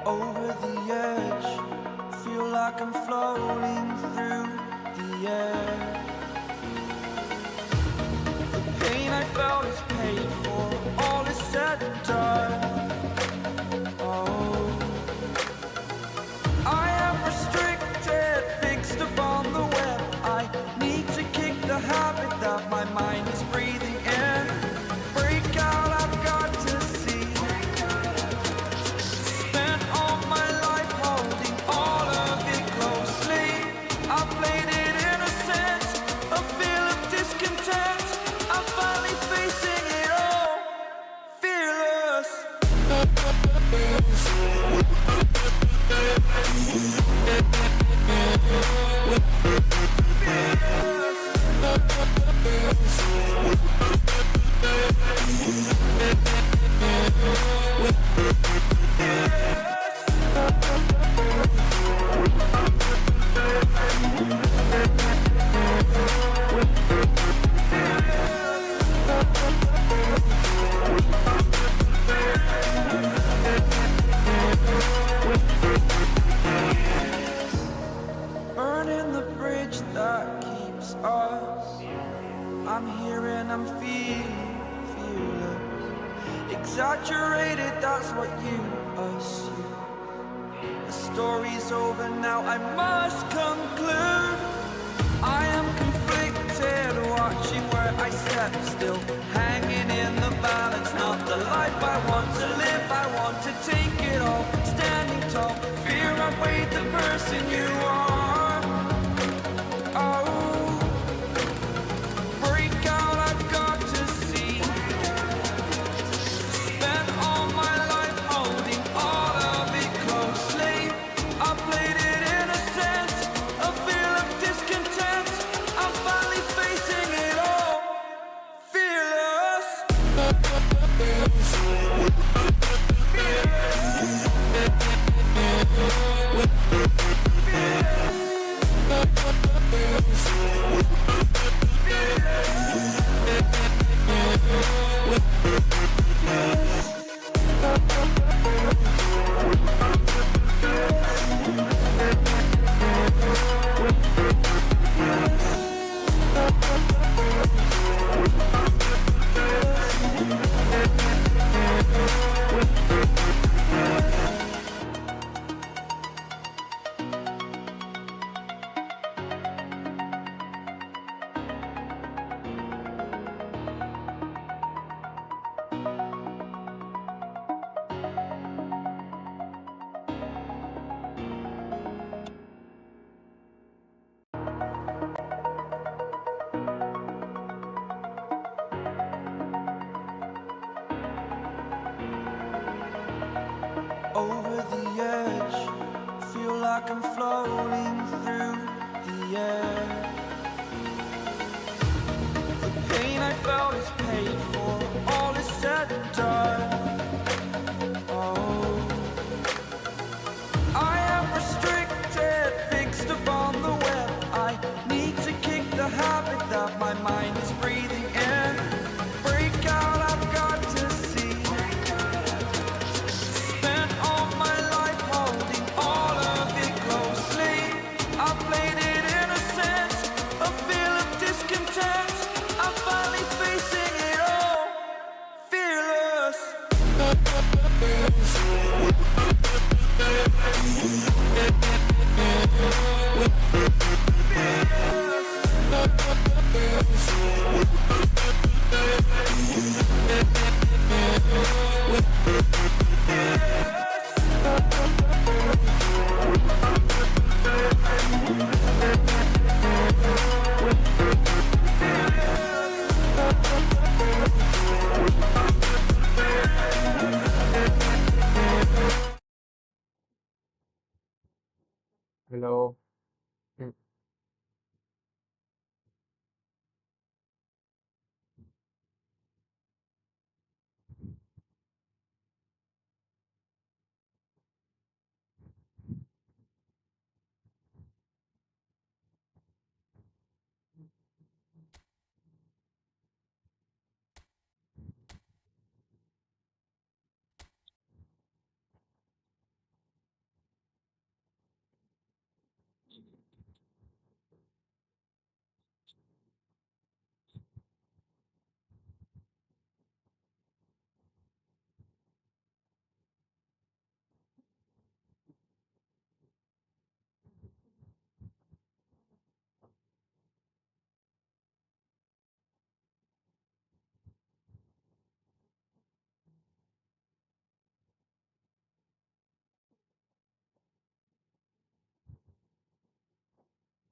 over the edge. Feel like I'm floating through the air. The pain I felt is paid for, all is said and done. Oh, I am restricted, fixed upon the web. I need to kick the habit that my mind is breathing in. Break out, I've got to see. Spent all my life holding all of it closely. I played it innocent, a feel of discontent. I'm finally facing it all, fearless. Burning the bridge that keeps us. I'm here and I'm feeling fearless. Exaggerated, that's what you assume. The story's over now, I must conclude. I am conflicted, watching where I step still, hanging in the balance. Not the life I want to live, I want to take it all. Standing tall, fear outweighed the person you are. Oh, break out, I've got to see. Spent all my life holding all of it closely. I played it innocent, a feel of discontent. I'm finally facing it all, fearless. Over the edge, feel like I'm floating through the air. The pain I felt is paid for, all is said and done. Oh, I am restricted, fixed upon the web. I need to kick the habit that my mind is breathing in. Break out, I've got to see. Spent all my life holding all of it closely. I played it innocent, a feel of discontent. I'm finally facing it all, fearless. Hello. Mm.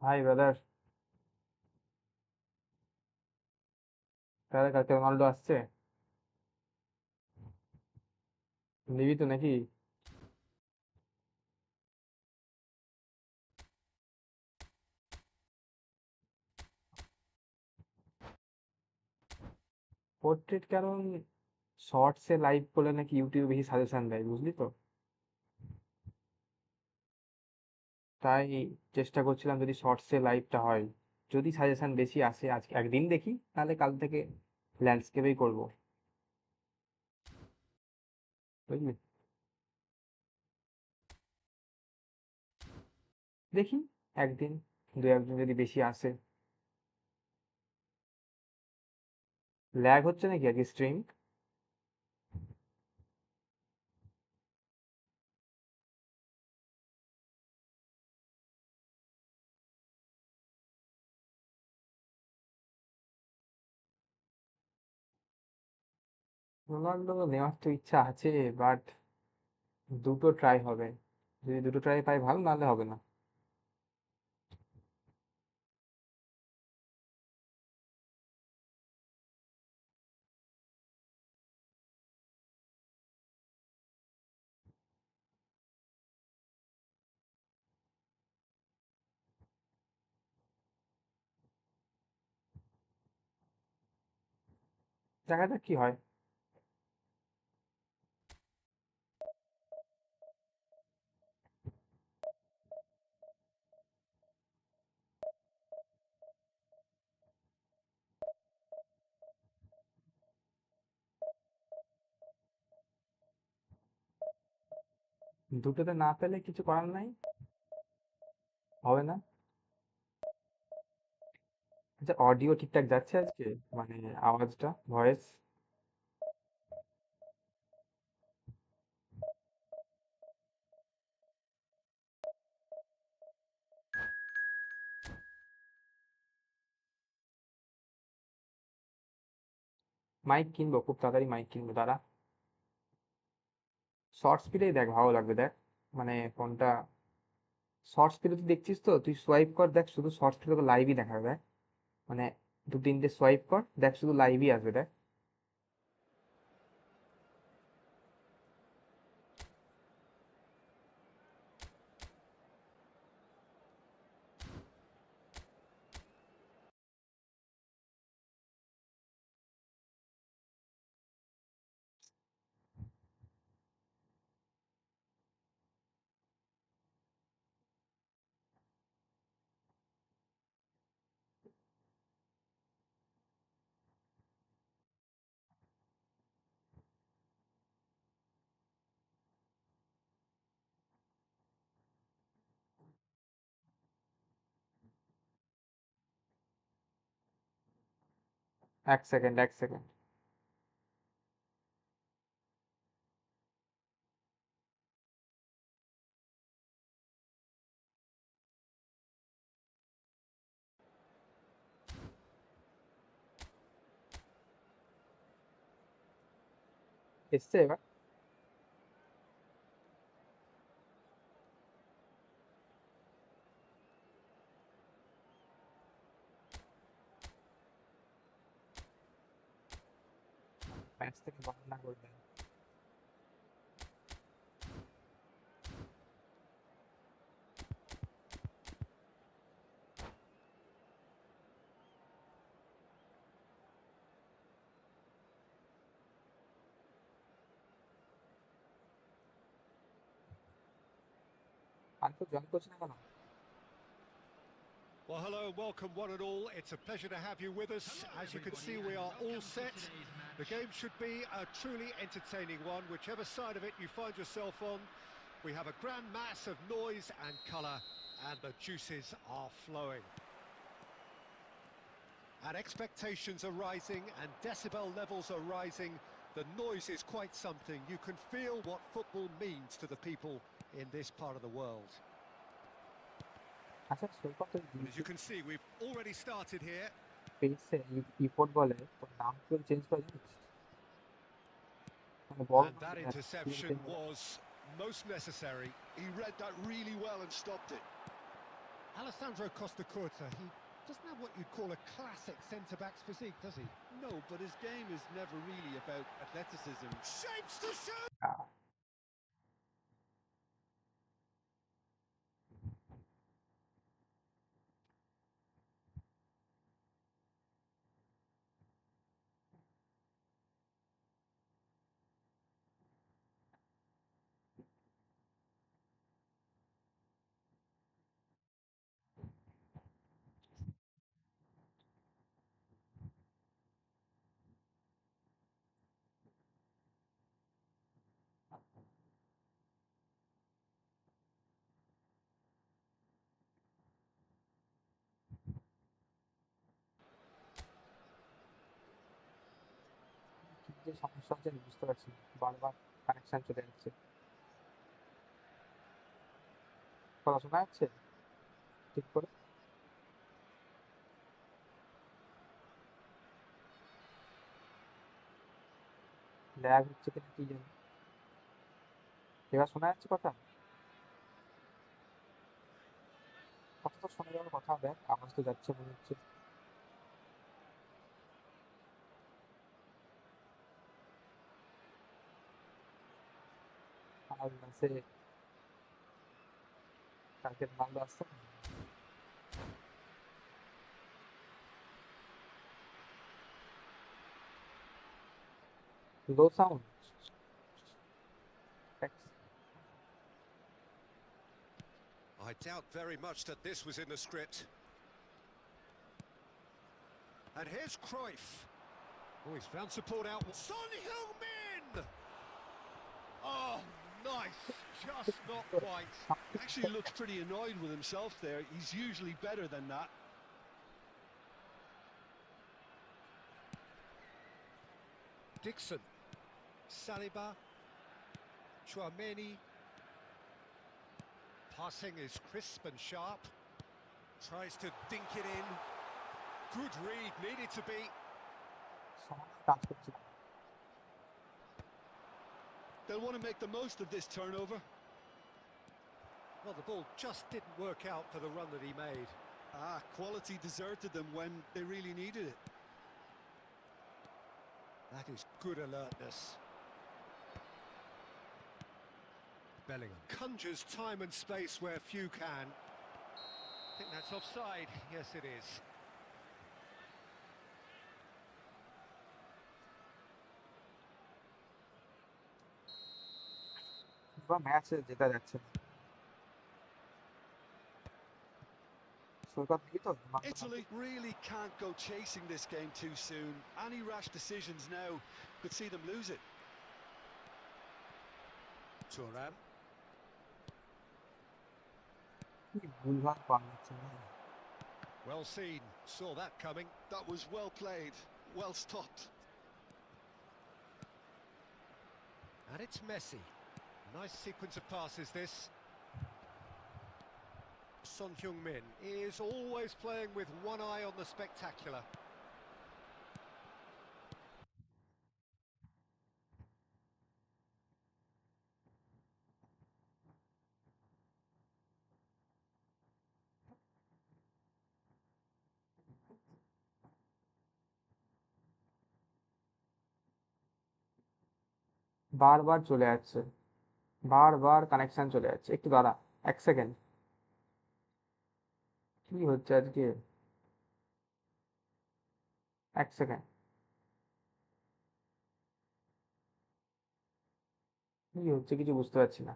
Hi brother. তাহলে কালকে Ronaldo আসছে, নিবি তো নাকি? Portrait কারণ শর্টসে live করলে নাকি ইউটিউবে বেশি সাজেশন দেয়, বুঝলি তো। তাই চেষ্টা করছিলাম যদি শর্টসে লাইভটা হয়, যদি সাজেশন বেশি আসে আজকে একদিন দেখি, তাহলে কাল থেকে ল্যান্ডস্কেপেই করব, বুঝলি। দেখি একদিন, দু একদিন যদি বেশি আসে। ল্যাগ হচ্ছে নাকি আজকে স্ট্রিম? রোনাল্ডো নেওয়ার তো ইচ্ছা আছে, বাট দুটো ট্রাই হবে, যদি দুটো ট্রাই পাই ভালো, নাহলে হবে না। দেখা যাক কি হয়। দুটোতে না পেলে কিছু করার নাই, হবে না। আচ্ছা, অডিও ঠিকঠাক যাচ্ছে আজকে, মানে আওয়াজটা, ভয়েস? মাইক কিনবো, খুব তাড়াতাড়ি মাইক কিনবো, দাঁড়া। শর্ট স্পিডেই দেখ, ভালো লাগবে, দেখ, মানে ফোনটা শর্ট স্পিডে তুই দেখছিস তো, তুই সোয়াইপ কর, দেখ শুধু শর্ট স্পিডে তোকে লাইভই দেখাবে, দেখ, মানে দু তিনটে সোয়াইপ কর, দেখ শুধু লাইভই আসবে, দেখ। এক সেকেন্ড, এক সেকেন্ড। এসছে এবার। ম্যাচ থেকে বাহানা করবে। আর তো জয়েন করছে না কেন? Well, hello and welcome one and all. It's a pleasure to have you with us. As you can see, we are all set. The game should be a truly entertaining one, whichever side of it you find yourself on. We have a grand mass of noise and colour, and the juices are flowing. And expectations are rising, and decibel levels are rising. The noise is quite something. You can feel what football means to the people in this part of the world. আচ্ছা, সৈকত, তুই And as you YouTube can see, we've already started here. পেজে ই ফুটবলে ওর নাম কি change করে জানিস? মানে বড় And নাম that দেয় না, স্ক্রিন interception চেঞ্জ করে। was most necessary. He read that really well and stopped it. Alessandro Costa Curta, he doesn't have what you'd call a classic centre-back's physique, does he? No, but his game is never really about athleticism. Shapes to shoot! কি যে সমস্যা হচ্ছে আমি বুঝতে পারছি না, বারবার connection চলে যাচ্ছে। কথা শোনা যাচ্ছে ঠিক করে? ল্যাগ হচ্ছে কিনা কি জানি। এবার শোনা যাচ্ছে কথা? কথা তো শোনা যাওয়ার কথা, দেখ আওয়াজ তো যাচ্ছে মনে হচ্ছে। আর মেসে কালকে রোনাল্ডো আসছে না, লো sound. I doubt very much that this was in the script. And here's Cruyff. Oh, he's found support out. Son Heung-min! Oh, nice. Just not quite. Actually looks pretty annoyed with himself there. He's usually better than that. Dixon. Saliba. Chouameni. Passing is crisp and sharp. Tries to dink it in. Good read, needed to be. কাজ করছে না। They'll want to make the most of this turnover. Well, the ball just didn't work out for the run that he made. Quality deserted them when they really needed it. That is good alertness. Bellingham conjures time and space where few can. I think that's offside. Yes, it is. এবার match জেতা যাচ্ছে না। সৈকত দেখি তো Italy really can't go chasing this game too soon. Any rash decisions now could see them lose it. Thuram. কি ভুলভাল পান হচ্ছে না। Well seen. Saw that coming. That was well played, well stopped. And it's Messi. Nice sequence of passes, this. Son Heung-min is always playing with one eye on the spectacular. বারবার চলে যাচ্ছে, বারবার connection চলে যাচ্ছে। একটু দাঁড়া, 1 second. কি হচ্ছে আজকে? 1 সেকেন্ড। কি হচ্ছে কিছু বুঝতে পারছি না।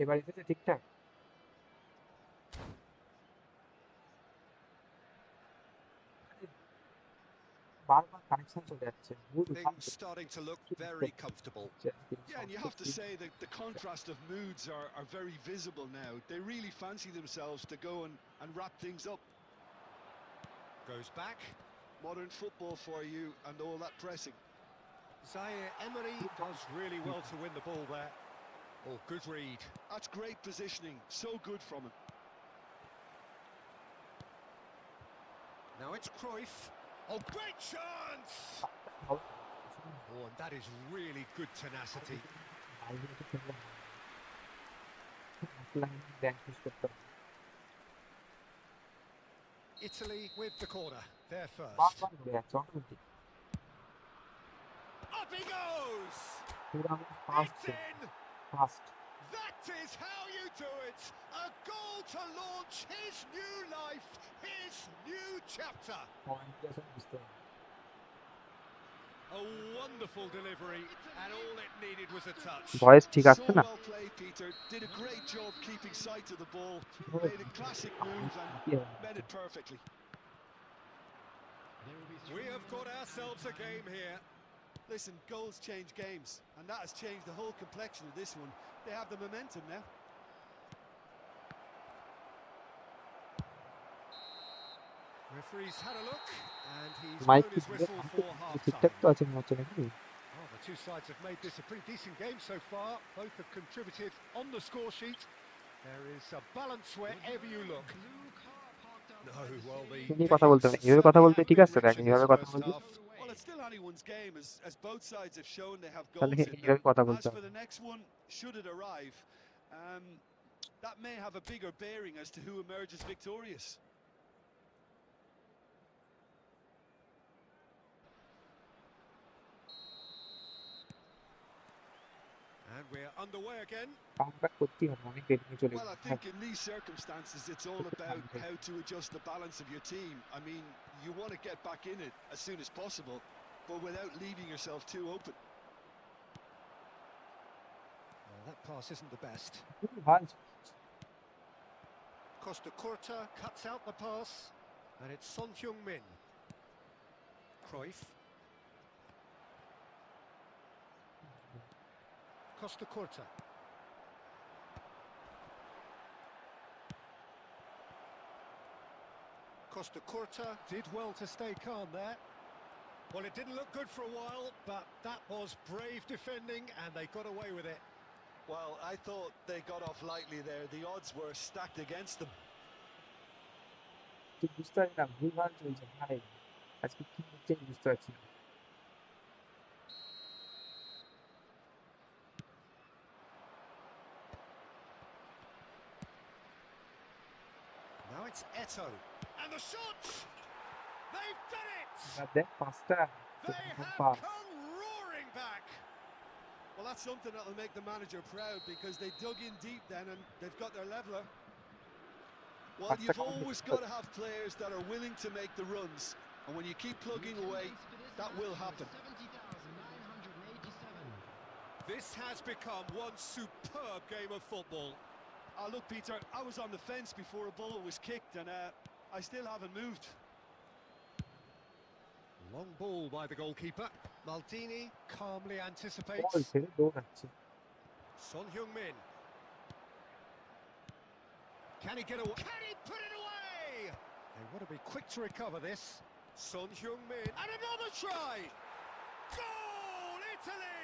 এবার এসেছে ঠিকঠাক? বারবার কানেকশন চলে যাচ্ছে ভুল Things starting to look very comfortable. Yeah, and you have to say that the contrast of moods are very visible now. They really fancy themselves to go and wrap things up. Goes back. Modern football for you and all that pressing. Zaire Emery does really well to win the ball there. Oh, good read. That's great positioning, so good from him. Now it's Cruyff. Oh, great chance! Oh, and that is really good tenacity. Italy with the corner. They're first. Up he goes! It's in! That is how you do it! A goal to launch his new life, his new chapter. A wonderful delivery, and all it needed was a touch. Voice ঠিক So আছে না well played, Peter. Did a great job keeping sight of the ball. Made a classic move and met it perfectly. We have got ourselves a game here. Listen, goals change games, and that has changed the whole complexion of this one. They have the momentum now. Referee's had a look, and he's mike blown his whistle for ঠিকঠাক half-time. তো আছে মনে হচ্ছে নাকি Oh, the two sides have made this a pretty decent game so far. Both have contributed on the score sheet. There is a balance wherever you look. No, well, the তুমি কথা বলতে হবে এইভাবে কথা বলতে ঠিক আছে দেখ এইভাবে কথা বলবি Well, it's still anyone's game, as both sides have shown they have তাহলে goals in them. এইভাবে কথা বলতে As for হবে the next one, should it arrive, that may have a bigger bearing as to who emerges victorious. And we're underway again. Comeback করতেই হবে অনেক rating চলে Well, I think in these circumstances, it's all about how to adjust the balance of your team. I mean, you want to get back in it as soon as possible, but without leaving yourself too open. Well, that pass isn't the best. ভাই Costa Curta cuts out the pass, and it's Son Heung-min. Cruyff. Costa Curta. Costa Curta did well to stay calm there. Well, it didn't look good for a while, but that was brave defending, and they got away with it. Well, I thought they got off lightly there. The odds were stacked against them. তুই বুঝতে পারবি না ভুলভাল চলছে ভাই আজকে কি হচ্ছে আমি বুঝতে পারছি না Now it's Eto. And the shot! They've done it! দেখ পাঁচটা They have pass come roaring back. Well, that's something that'll make the manager proud because they dug in deep then and they've got their leveler. Well, you've always got to have players that are willing to make the runs, and when you keep plugging away, that will happen. This has become one superb game of football. Look, Peter, I was on the fence before a ball was kicked, and I still haven't moved. Long ball by the goalkeeper. Maldini calmly ball anticipates. ছেড়ে দৌড়াচ্ছে Son Heung-min. Can he get away? Can he put it away? They want to be quick to recover this. Son Heung-min. And another try! Goal, Italy!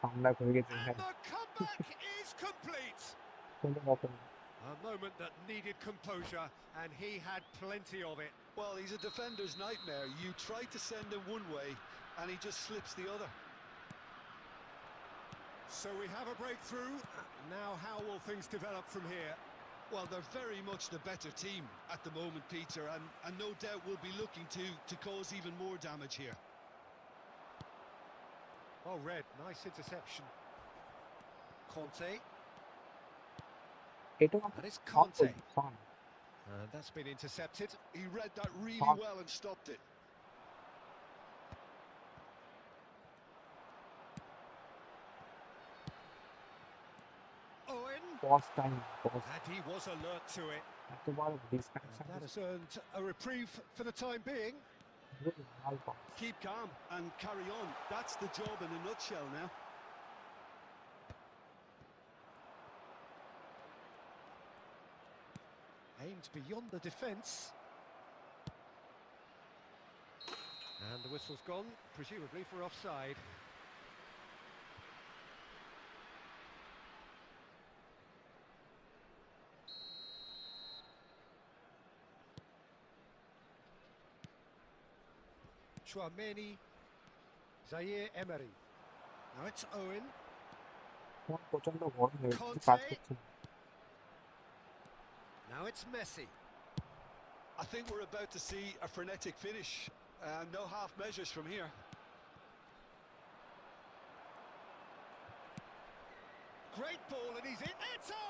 কামলা হয়ে গেছে And the comeback is complete. কোনো রকম A moment that needed composure, and he had plenty of it. Well, he's a defender's nightmare. You try to send him one way, and he just slips the other. So we have a breakthrough. Now how will things develop from here? Well, they're very much the better team at the moment, Peter, and no doubt will be looking to cause even more damage here. Oh, Red, nice interception. Conte. এটা And it's Conte. Son And that's been intercepted. He read that really well and stopped it. Owen. Pause time pause And he was alert to it. এত বড় disconnection And that has earned a reprieve for the time being. Keep calm and carry on. That's the job in a nutshell now. Aimed beyond the defence. And the whistle's gone, presumably for offside. Chouameni, Zaire Emery. Now it's Owen. Conte. Now it's Messi. I think we're about to see a frenetic finish. No half measures from here. Great ball, and he's in. Eto!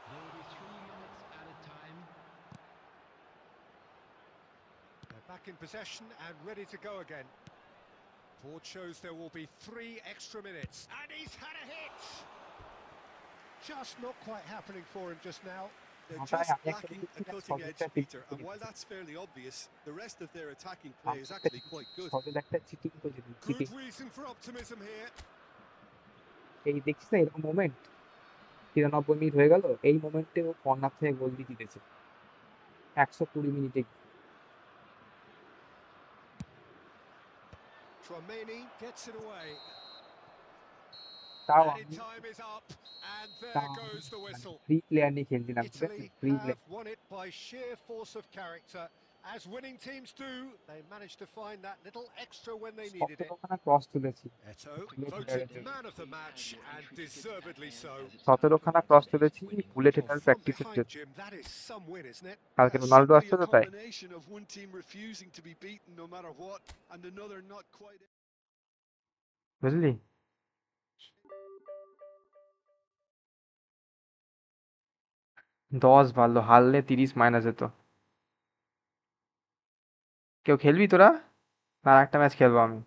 There will be 3 minutes at a time. They're back in possession and ready to go again. Board shows there will be 3 extra minutes, and he's had a hit! Just not quite happening for him just now. They're just lacking a cutting edge, Peter, and while that's fairly obvious, the rest of their attacking play is actually quite good. Good reason for optimism here. এই দেখছিস না এরকম moment 93 minute হয়ে গেল, এই মোমেন্টে ও corner থেকে গোল দিয়ে জিতেছে 120 মিনিটে। Chouameni gets it away. তাও Added time is up, and there goes the whistle. Free player নিয়ে খেলছিলাম, ঠিক আছে? Italy free have player. won it by sheer force of character. As winning teams do, they managed to find that little extra when they needed it. 17খানা cross তুলেছি, Eto voted man of the match, and deservedly so. 17খানা cross তুলেছি bullet Well, hater from প্র্যাকটিসের behind, জন্য। Jim, that is some win, isn't it? কালকে That's Ronaldo simply আসছে a তো তাই। combination of one team refusing to be beaten no matter what, and another not quite. বুঝলি? দশ ভালো, হারলে 30 মাইনাস যেত। কেউ খেলবি তোরা? না একটা ম্যাচ খেলবো আমি।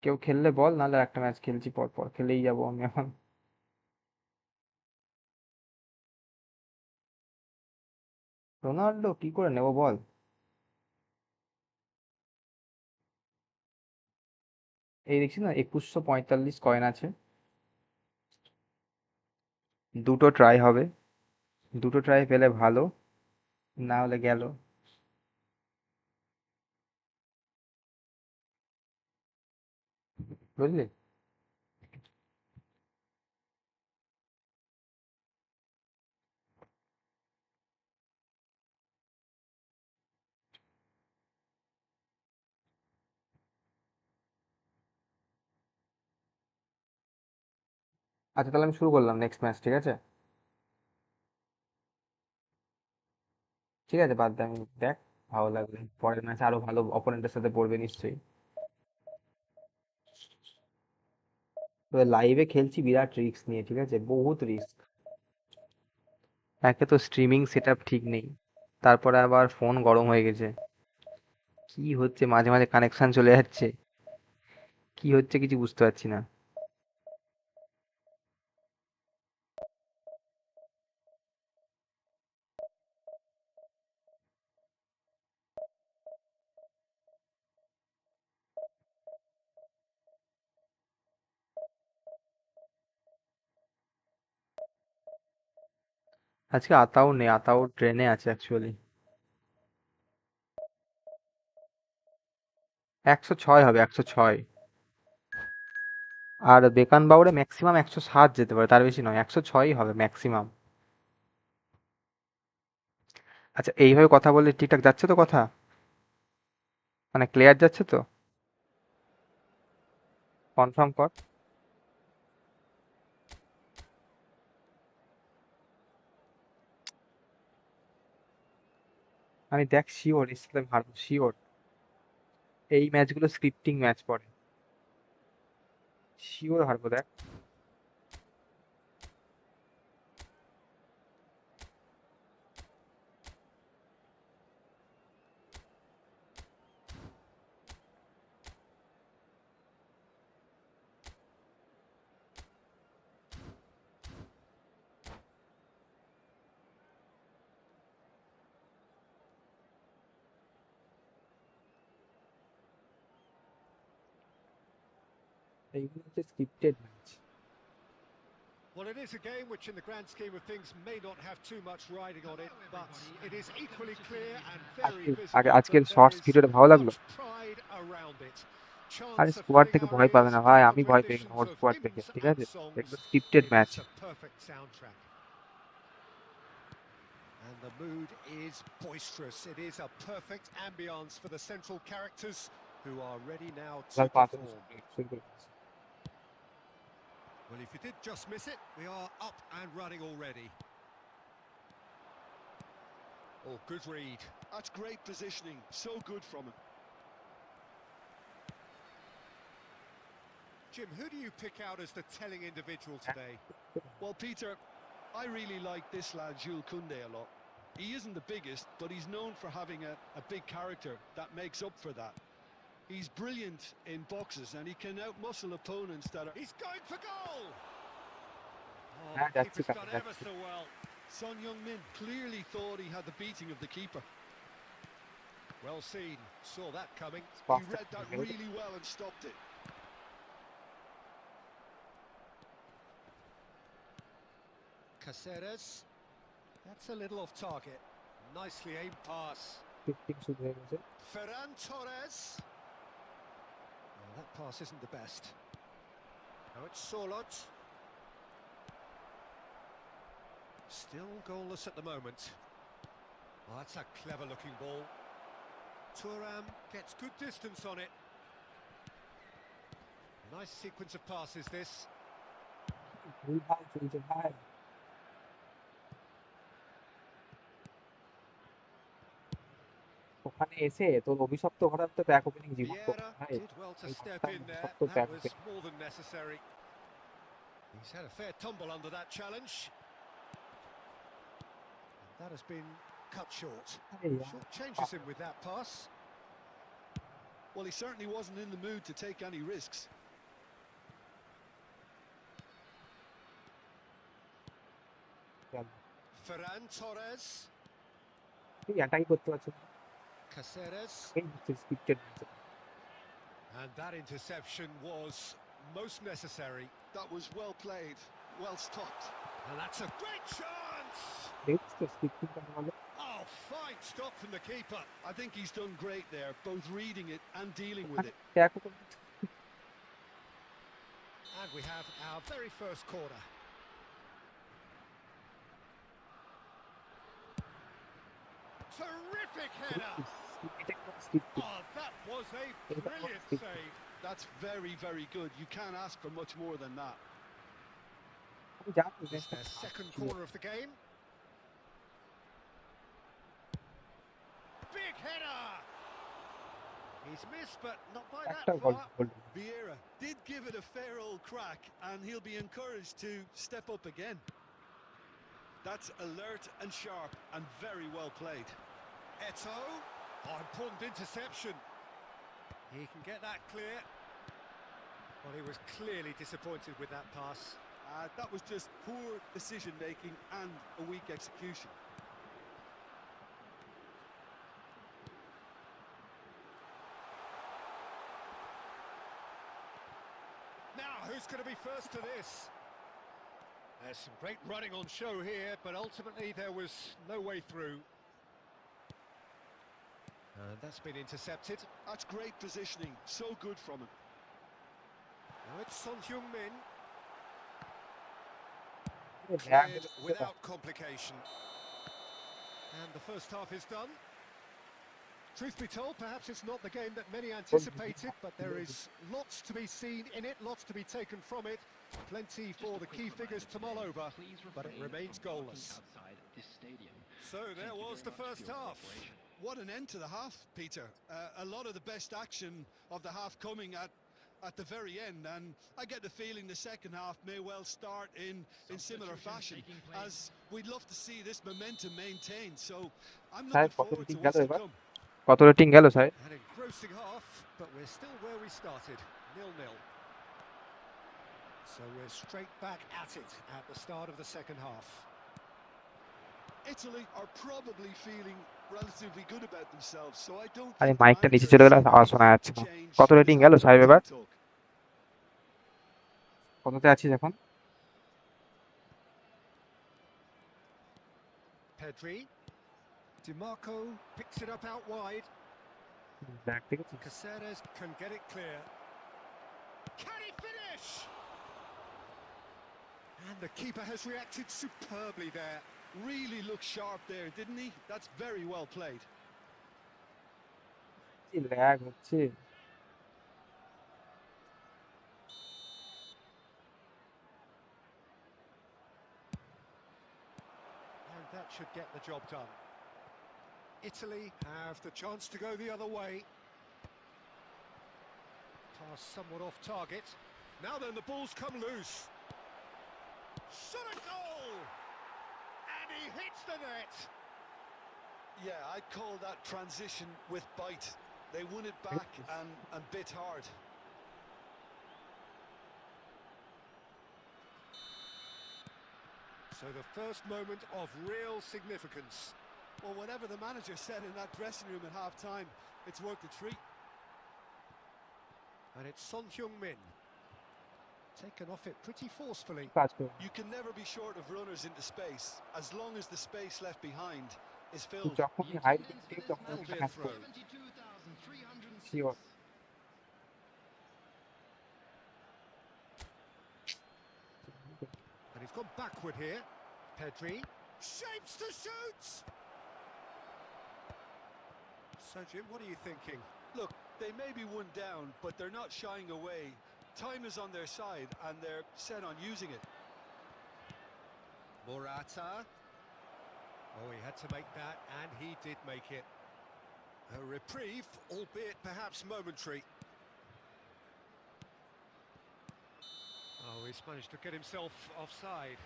কেউ খেললে বল, নাহলে একটা ম্যাচ খেলছি পর পর, খেলেই যাবো আমি এখন। রোনাল্ডো কি করে নেবো বল? এই দেখছি না 2145 কয়েন আছে, 2টো ট্রাই হবে, 2টো ট্রাই পেলে ভালো, না হলে গেল। বুঝলি? আচ্ছা তাহলে আমি শুরু করলাম নেক্সট ম্যাচ, ঠিক আছে? ঠিক আছে, বাদ দে, আমি দেখ ভালো লাগবে, পরের ম্যাচ আরো ভালো অপোনেন্টের সাথে পড়বে নিশ্চয়ই। তবে লাইভে খেলছি বিরাট রিস্ক নিয়ে, ঠিক আছে? বহুত রিস্ক। একে তো স্ট্রিমিং সেটআপ ঠিক নেই, তারপরে আবার ফোন গরম হয়ে গেছে, কি হচ্ছে মাঝে মাঝে কানেকশন চলে যাচ্ছে, কি হচ্ছে কিছু বুঝতে পারছি না। আজকে আতাও নেই, আতাও ট্রেনে আছে অ্যাকচুয়ালি। 106 হবে, 106। আর বেকান বাউরে ম্যাক্সিমাম 107 যেতে পারে, তার বেশি নয়, 106ই হবে ম্যাক্সিমাম। আচ্ছা এইভাবে কথা বললে ঠিকঠাক যাচ্ছে তো কথা, মানে ক্লিয়ার যাচ্ছে তো? কনফার্ম কর। আমি দেখ শিওর ইসলাম হারবো, শিওর। এই ম্যাচগুলো স্ক্রিপ্টিং ম্যাচ পড়ে, শিওর হারবো দেখ। এইগুলো হচ্ছে scripted match. Well, it is a game which in the grand scheme of things may not have too much riding on it, but it is equally clear and very visible আজকের that there shorts is ভিডিওটা ভালো লাগলো। much pride around it. আরে Chants of squad filling থেকে ভয় পাবে areas, না ভাই, আমি typical ভয় পেয়ে গেলাম renditions ওর of স্কোয়াড থেকে, hymns ঠিক and আছে? songs. এগুলো scripted It match. is a perfect soundtrack. And the mood is boisterous. It is a perfect ambience for the central characters who are ready now to perform. Well, if you did just miss it, we are up and running already. Oh, good read. That's great positioning. So good from him. Jim, who do you pick out as the telling individual today? Well, Peter, I really like this lad, Jules Koundé, a lot. He isn't the biggest, but he's known for having a big character that makes up for that. He's brilliant in boxes and he can outmuscle opponents that are... He's going for goal! Oh, Yeah, the that's keeper's it, done that's ever it. so well. Son Heung-min clearly thought he had the beating of the keeper. Well seen, saw that coming. He read that really well and stopped it. Caceres. That's a little off target. Nicely aimed pass. Ferran Torres. Oh, that pass isn't the best. Now it's Solot. Still goalless at the moment. Oh, that's a clever-looking ball. Thuram gets good distance on it. Nice sequence of passes, this. ওখানে এসে তোর অভিশপ্ত ঘটার তো back opening জীবন Vieira ভাই, did well to এই step ঘরটা in there. অভিশপ্ত That back was opening. more than necessary. He's had a fair tumble under that challenge. That has been cut short. Short changes him with that pass. Well, he certainly wasn't in the mood to take any risks. Ferran Torres. এটাই করতে পারছে না, Caceres. এই হচ্ছে scripted match. And that interception was most necessary. That was well played, well stopped. And that's a great chance! দেখছো scripting কথা বলে? Oh, fine stop from the keeper. I think he's done great there, both reading it and dealing with it. Back opening. And we have our very first corner. Terrific header! Oh, that was a brilliant save. That's very, very good. You can't ask for much more than that. It's their second corner of the game. Big header! He's missed, but not by that far. Vieira did give it a fair old crack, and he'll be encouraged to step up again. That's alert and sharp and very well played. Eto. Oh, important interception. He can get that clear. Well, he was clearly disappointed with that pass. That was just poor decision-making and a weak execution. Now, who's going to be first to this? There's some great running on show here, but ultimately there was no way through. And that's been intercepted. That's great positioning. So good from him. Now it's Son Heung-min. Cleared without complication. And the first half is done. Truth be told, perhaps it's not the game that many anticipated, but there is lots to be seen in it, lots to be taken from it. Plenty for the key figures to mull over, but it remains goalless. So there was the first half. What an end to the half, Peter. A lot of the best action of the half coming at the very end, and I get the feeling the second half may well start in similar fashion, as we'd love to see this momentum maintained. So I'm looking forward to what's to come. কত rating গেল sir? An engrossing half, but we're still where we started, 0-0. So we're straight back at it at the start of the second half. Italy are probably feeling relatively good about themselves, so I don't আরে think মাইকটা নিচে চলে গেল, আওয়াজ শোনা যাচ্ছে না। কত রেটিং গেল সাহেব এবার? কততে আছিস এখন? Pedri. DiMarco picks it up out wide. Back দেখেছিস? Caceres can get it clear. Can he finish? And the keeper has reacted superbly there. Really looked sharp there, didn't he? That's very well played. কি lag হচ্ছে। And that should get the job done. Italy have the chance to go the other way. Pass somewhat off target. Now then, the ball's come loose. Shot a goal! And he hits the net. Yeah, I'd call that transition with bite. They won it back and bit hard. So the first moment of real significance. Well, whatever the manager said in that dressing room at half-time, it's worked a treat. And it's Son Heung-min. Taken off it pretty forcefully. কাজ করো। You can never be short of runners into space, as long as the space left behind is তুই filled. যখনই height দিচ্ছি তখন That'll একটা be a hack throw. করবি। Sure. And he's gone backward here. Pedri shapes to shoot. So Jim, what are you thinking? Look, they may be one down, but they're not shying away. Time is on their side, and they're set on using it. Morata. Oh, he had to make that, and he did make it. A reprieve, albeit perhaps momentary. Oh, he's managed to get himself offside.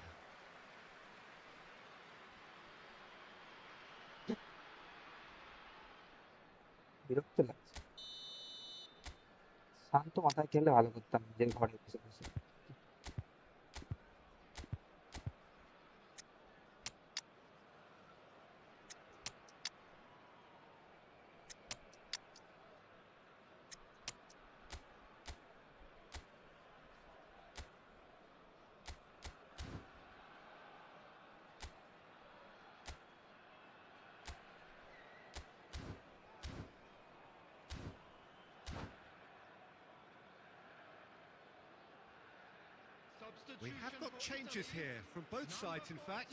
বিরক্ত লাগছে। শান্ত মাথায় খেললে ভালো করতাম নিজের ঘরে বসে বসে। We have got changes here from both sides, in fact.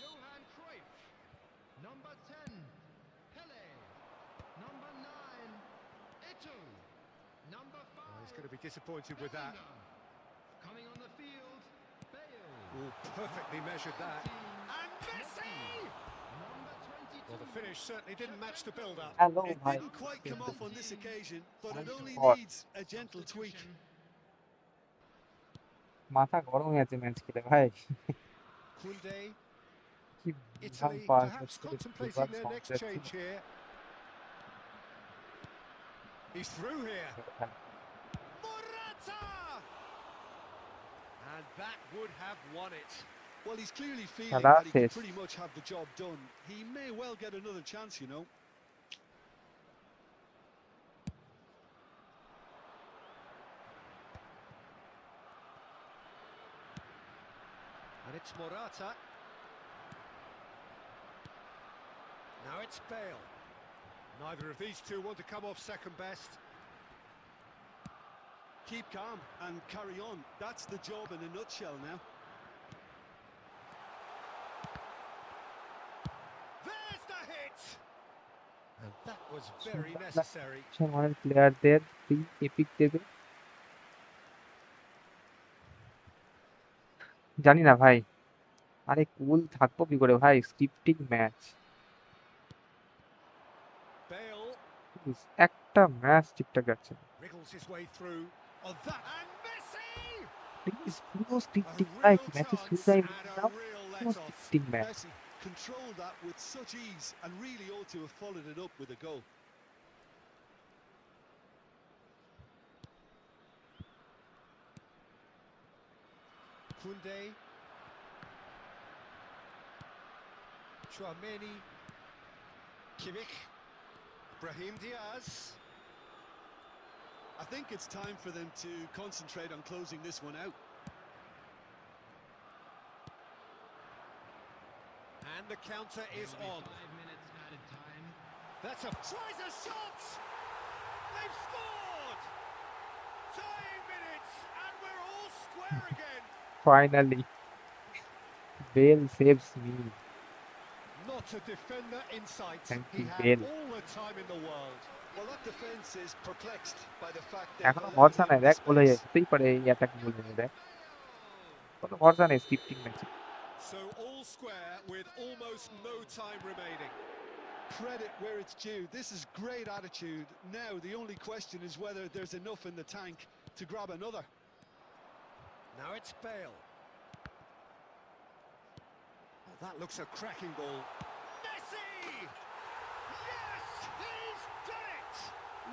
Johan Cruyff. Number 10, Pele. Number 9, Eto'o. Number 5, Oh, he's going to be disappointed with that. Bellingham. Coming on the field, Bale. Oh, perfectly measured that. And Messi! Number 22. Well, the finish certainly didn't match the build-up. Hello It ভাই। didn't quite come off on this occasion, but it only God. needs a gentle tweak. মাথা গরম হয়ে আছে match খেলে ভাই। Koundé, কি Italy pass perhaps হচ্ছে, contemplating their দুবার next sound change here. He's through here. যাচ্ছে। Morata! And that would have won it. Well, he's clearly feeling Salah that he can says- pretty much have the job done. He may well get another chance, you know. And it's Morata. Now it's Bale. Neither of these two want to come off second best. Keep calm and carry on. That's the job in a nutshell now. There's the hit! And that was very necessary. আমাদের প্লেয়ারদের তুই epic দেবে। জানি না ভাই। আরে কুল থাকবো কি করে ভাই, স্ক্রিপ্টিং ম্যাচ। Bale একটা ম্যাচ ঠিকঠাক যাচ্ছে না। wriggles his way through. On that, and Messi! Please পুরো A স্ক্রিপ্টিং ভাই, real ম্যাচের chance শুরুটাই and a দাও, real পুরো let-off. Scripting match. Messi controlled that with such ease and really ought to have followed it up with a goal. Koundé. Chouameni. Kimmich. Brahim Diaz. I think it's time for them to concentrate on closing this one out. And the counter is on. 5 minutes added time. That's a tries a shot. They've scored. Tying minutes, and we're all square again. Finally, Bale saves me. Not a defender in sight. Thank He you, had Bale. all the time in the world. Well, that defence is perplexed by the fact they've এখনো allowed ভরসা him নাই, the দেখ গোল হয়ে space. যেতেই পারে এই attack গোল হয়ে দেখ, কোনো ভরসা নেই 15 ম্যাচে। So all square with almost no time remaining. Credit where it's due. This is great attitude. Now the only question is whether there's enough in the tank to grab another. Now it's Bale. Oh, that looks a cracking ball. Messi! Yes, he's done it!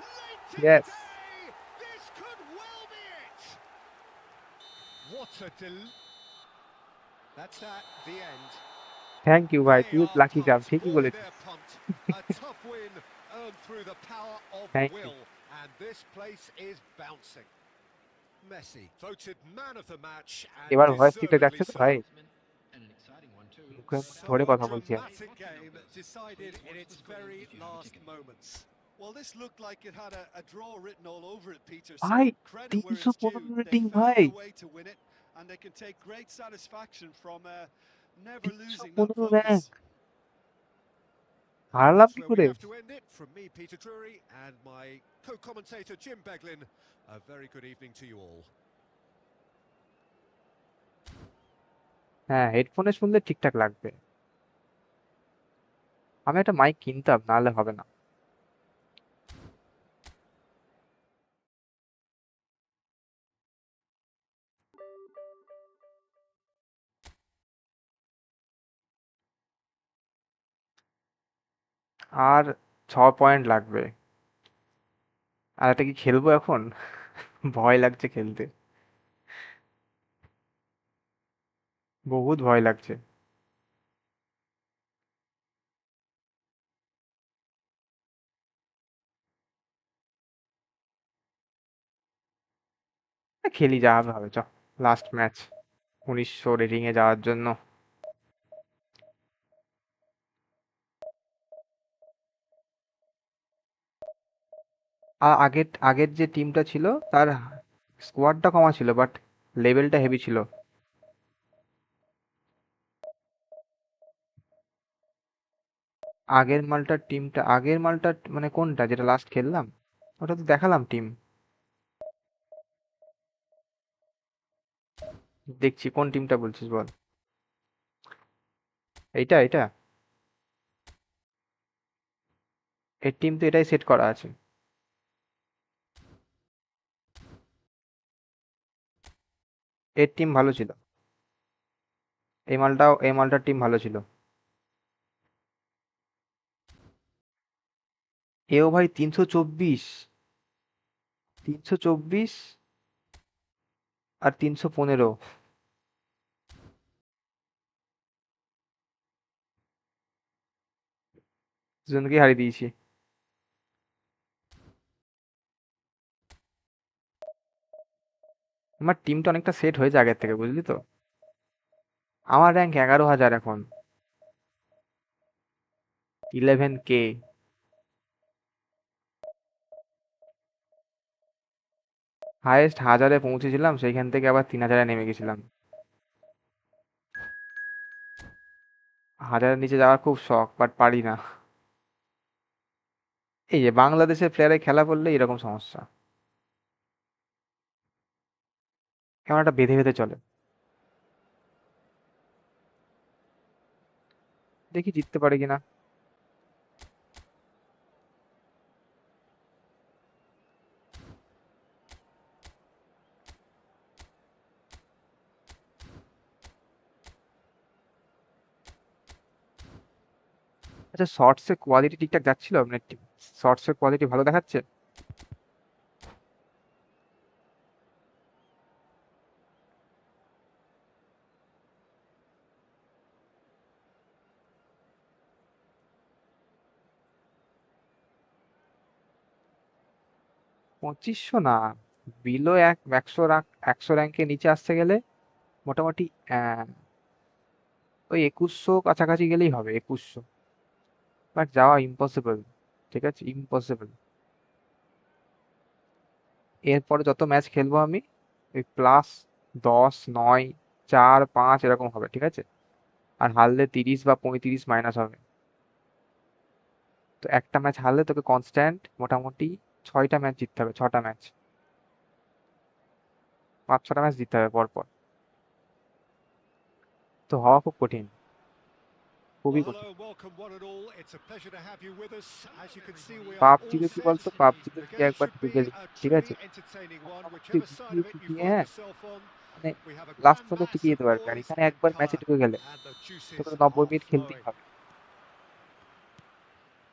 Late in Yes. the day, this could well be it. What a That's at the end. Thank you ভাই, They তুই are lucky charm, pumped. ঠিকই Boy, বলেছিস। they're pumped. A tough win earned through the power of Thank you. will, and this place is bouncing. Messi voted man of the match, and এবার voice ঠিকঠাক deservedly যাচ্ছে তো so. ভাই? And an exciting one too. মুখে So ধরে a কথা বলছি আমি। dramatic game decided in its very last moments. Well, this looked like it had a draw written all over it, Peter. So ভাই credit where it's due. 315 They rating found ভাই, a way to win it, and they can take great satisfaction from never losing that 315 focus. Rank, হারালাম That's কি where করে? we have to end it. From me, Peter Drury, and my co-commentator Jim Beglin, a very good evening to you all. হ্যাঁ, হেডফোনে শুনলে ঠিকঠাক লাগবে। আমি একটা মাইক কিনতাম, নাহলে হবে না। আর 6 পয়েন্ট লাগবে। আর এটা কি খেলবো এখন? ভয় লাগছে খেলতে, বহুত ভয় লাগছে। খেলি, যা হবে হবে, চ। লাস্ট ম্যাচ 1900 রেটিং এ যাওয়ার জন্য। আগের আগের যে টিমটা ছিল তার স্কোয়াডটা কমা ছিল, বাট লেভেলটা হেভি ছিল। আগের মালটার মানে কোনটা, যেটা লাস্ট খেললাম? ওটা তো দেখালাম টিম। দেখছি কোন টিমটা বলছিস বল। এইটা এর টিম তো এটাই সেট করা আছে। এর টিম ভালো ছিল, এই মালটার টিম ভালো ছিল। এও ভাই 324, 324 আর 315, দুজনকে হারিয়ে দিয়েছি। আমার টিমটা অনেকটা সেট হয়েছে আগের থেকে, বুঝলি তো। আমার র্যাঙ্ক 11,000 এখন, 11K। হায়েস্ট 1000-এ পৌঁছেছিলাম, সেইখান থেকে আবার 3000-এ নেমে গেছিলাম। 1000-এর নিচে যাওয়ার খুব শখ, বাট পারি না। এই যে বাংলাদেশের প্লেয়ারে খেলা করলে এরকম সমস্যা, কেমন একটা বেঁধে বেঁধে চলে। দেখি জিততে পারে কিনা। আচ্ছা, শর্টসের কোয়ালিটি ঠিকঠাক যাচ্ছিল আপনার টিম? শর্টসের কোয়ালিটি ভালো দেখাচ্ছে? 2500 না, বিলো 100 র্যাঙ্কের নিচে আসতে গেলে মোটামুটি ওই 2100 কাছাকাছি গেলেই হবে, 2100। বাট যাওয়া ইম্পসিবল, ঠিক আছে, ইম্পসিবল। এরপরে যত ম্যাচ খেলবো আমি ওই +10, 9, 4, 5 এরকম হবে, ঠিক আছে। আর হারলে 30 বা 35 মাইনাস হবে। তো একটা ম্যাচ হারলে তোকে কনস্ট্যান্ট মোটামুটি 6টা ম্যাচ জিততে হবে, 6টা ম্যাচ, 5-6টা ম্যাচ জিততে হবে পরপর। তো হওয়া খুব কঠিন, খুবই Well, কঠিন। hello, welcome one and all. It's a pleasure to have you with us. As you can see, we are all পাবজিতে কি set. বলতো, পাবজিতে The তুই game একবার should ঢুকে be গেলি, a ঠিক আছে, truly entertaining one. মোটামুটি Whichever side জিতিয়ে of it you টিতিয়ে, find হ্যাঁ, yourself on, মানে we have a লাস্ট পর্যন্ত canvas টিকে of যেতে পারবি। আর poise এখানে and একবার ম্যাচে colour, ঢুকে গেলে and the juices তোকে 90 are মিনিট খেলতেই flowing. হবে,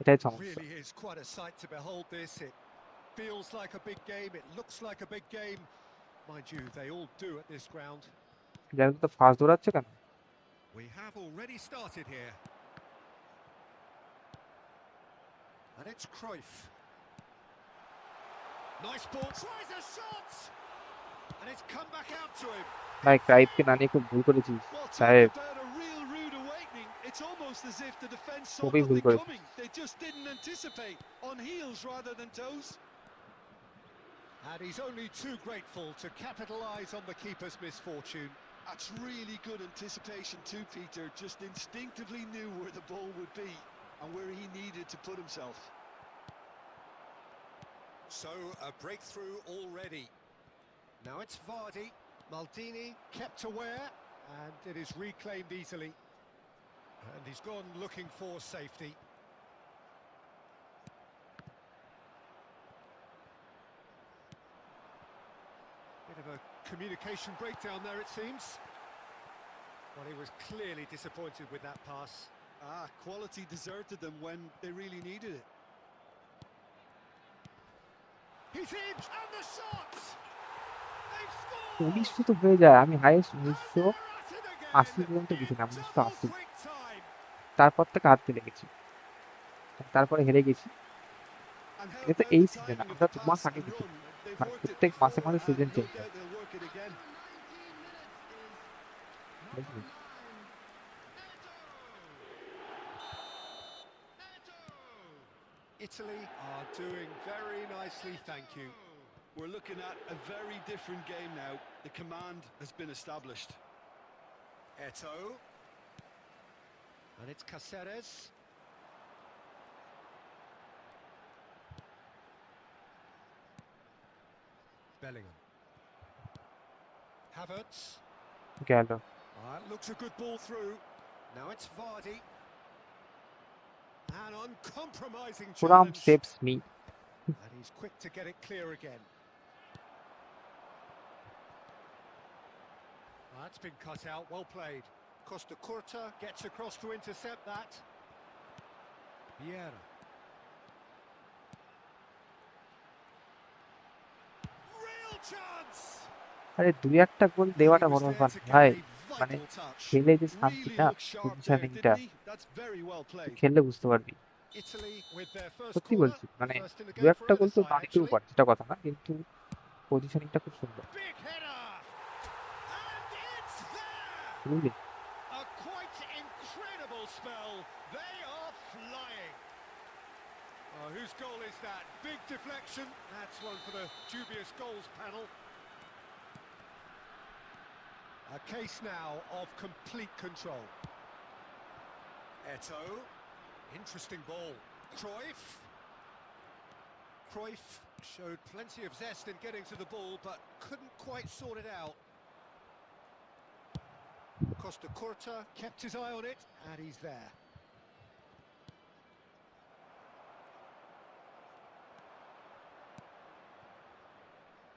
এটাই It সমস্যা। really is quite a sight to behold this. It feels like a big game. It looks like a big game. Mind you, they all do at this ground. যার তো first দৌড়াচ্ছে কেন? We have already started here. And it's Cruyff. Nice ball. Tries a shot! And it's come back out to him. ভাই ক্রাইফকে না নিয়ে খুব ভুল করেছিস Well, talk সাহেব, about a real rude awakening. It's almost as if the defence saw খুবই ভুল nothing করেছিস। coming. They just didn't anticipate. On heels rather than toes. And he's only too grateful to capitalise on the keeper's misfortune. That's really good anticipation too, Peter. Just instinctively knew where the ball would be and where he needed to put himself. So a breakthrough already. Now it's Vardy. Maldini kept aware, and it is reclaimed easily. And he's gone looking for safety. Bit of a communication breakdown there, it seems. Well, he was clearly disappointed with that pass. Quality deserted them when they really needed it. He's in, and the shot! They've scored! 1900 তো হয়ে যায়, আমি highest And 1980 they're at it again! পর্যন্ত গেছিলাম, Double 1980। quick time! তারপর থেকে হারতে লেগেছি, তারপরে হেরে গেছি। And how এটা তো about এই the সিজন, timing of আমরা the 2 মাস pass আগে and গেছি, run? They've মানে worked it প্রত্যেক মাসে before মাসে and season no change doubt হয়, they'll work it again. বুঝলি? Italy are doing very nicely, thank you. We're looking at a very different game now. The command has been established. Eto. And it's Caceres. Bellingham. Havertz. গেল। Looks a good ball through. Now it's Vardy. An uncompromising Thuram challenge. saves me. And he's quick to get it clear again. That's been cut out, well played. Costa Curta gets across to intercept that. Vieira. Real chance! আরে 2-1টা গোল And he দেওয়াটা was বড় there ব্যাপার to না get ভাই, a মানে vital touch. খেলে যে শান্তি Really না, looked sharp there, পজিশনিংটা didn't he? That's very well played. খেললে বুঝতে পারবি। Italy with their first সত্যি corner, বলছি, মানে first in the game for 2-1টা goal either তো না side দিতেও actually. পারে, সেটা কথা না, কিন্তু পজিশনিংটা খুব সুন্দর, Big header! And it's there! বুঝলি? A quite incredible spell. They are flying. Oh, whose goal is that? Big deflection. That's one for the dubious goals panel. A case now of complete control. Eto. Interesting ball. Cruyff. Cruyff showed plenty of zest in getting to the ball, but couldn't quite sort it out. Costa Curta kept his eye on it, and he's there.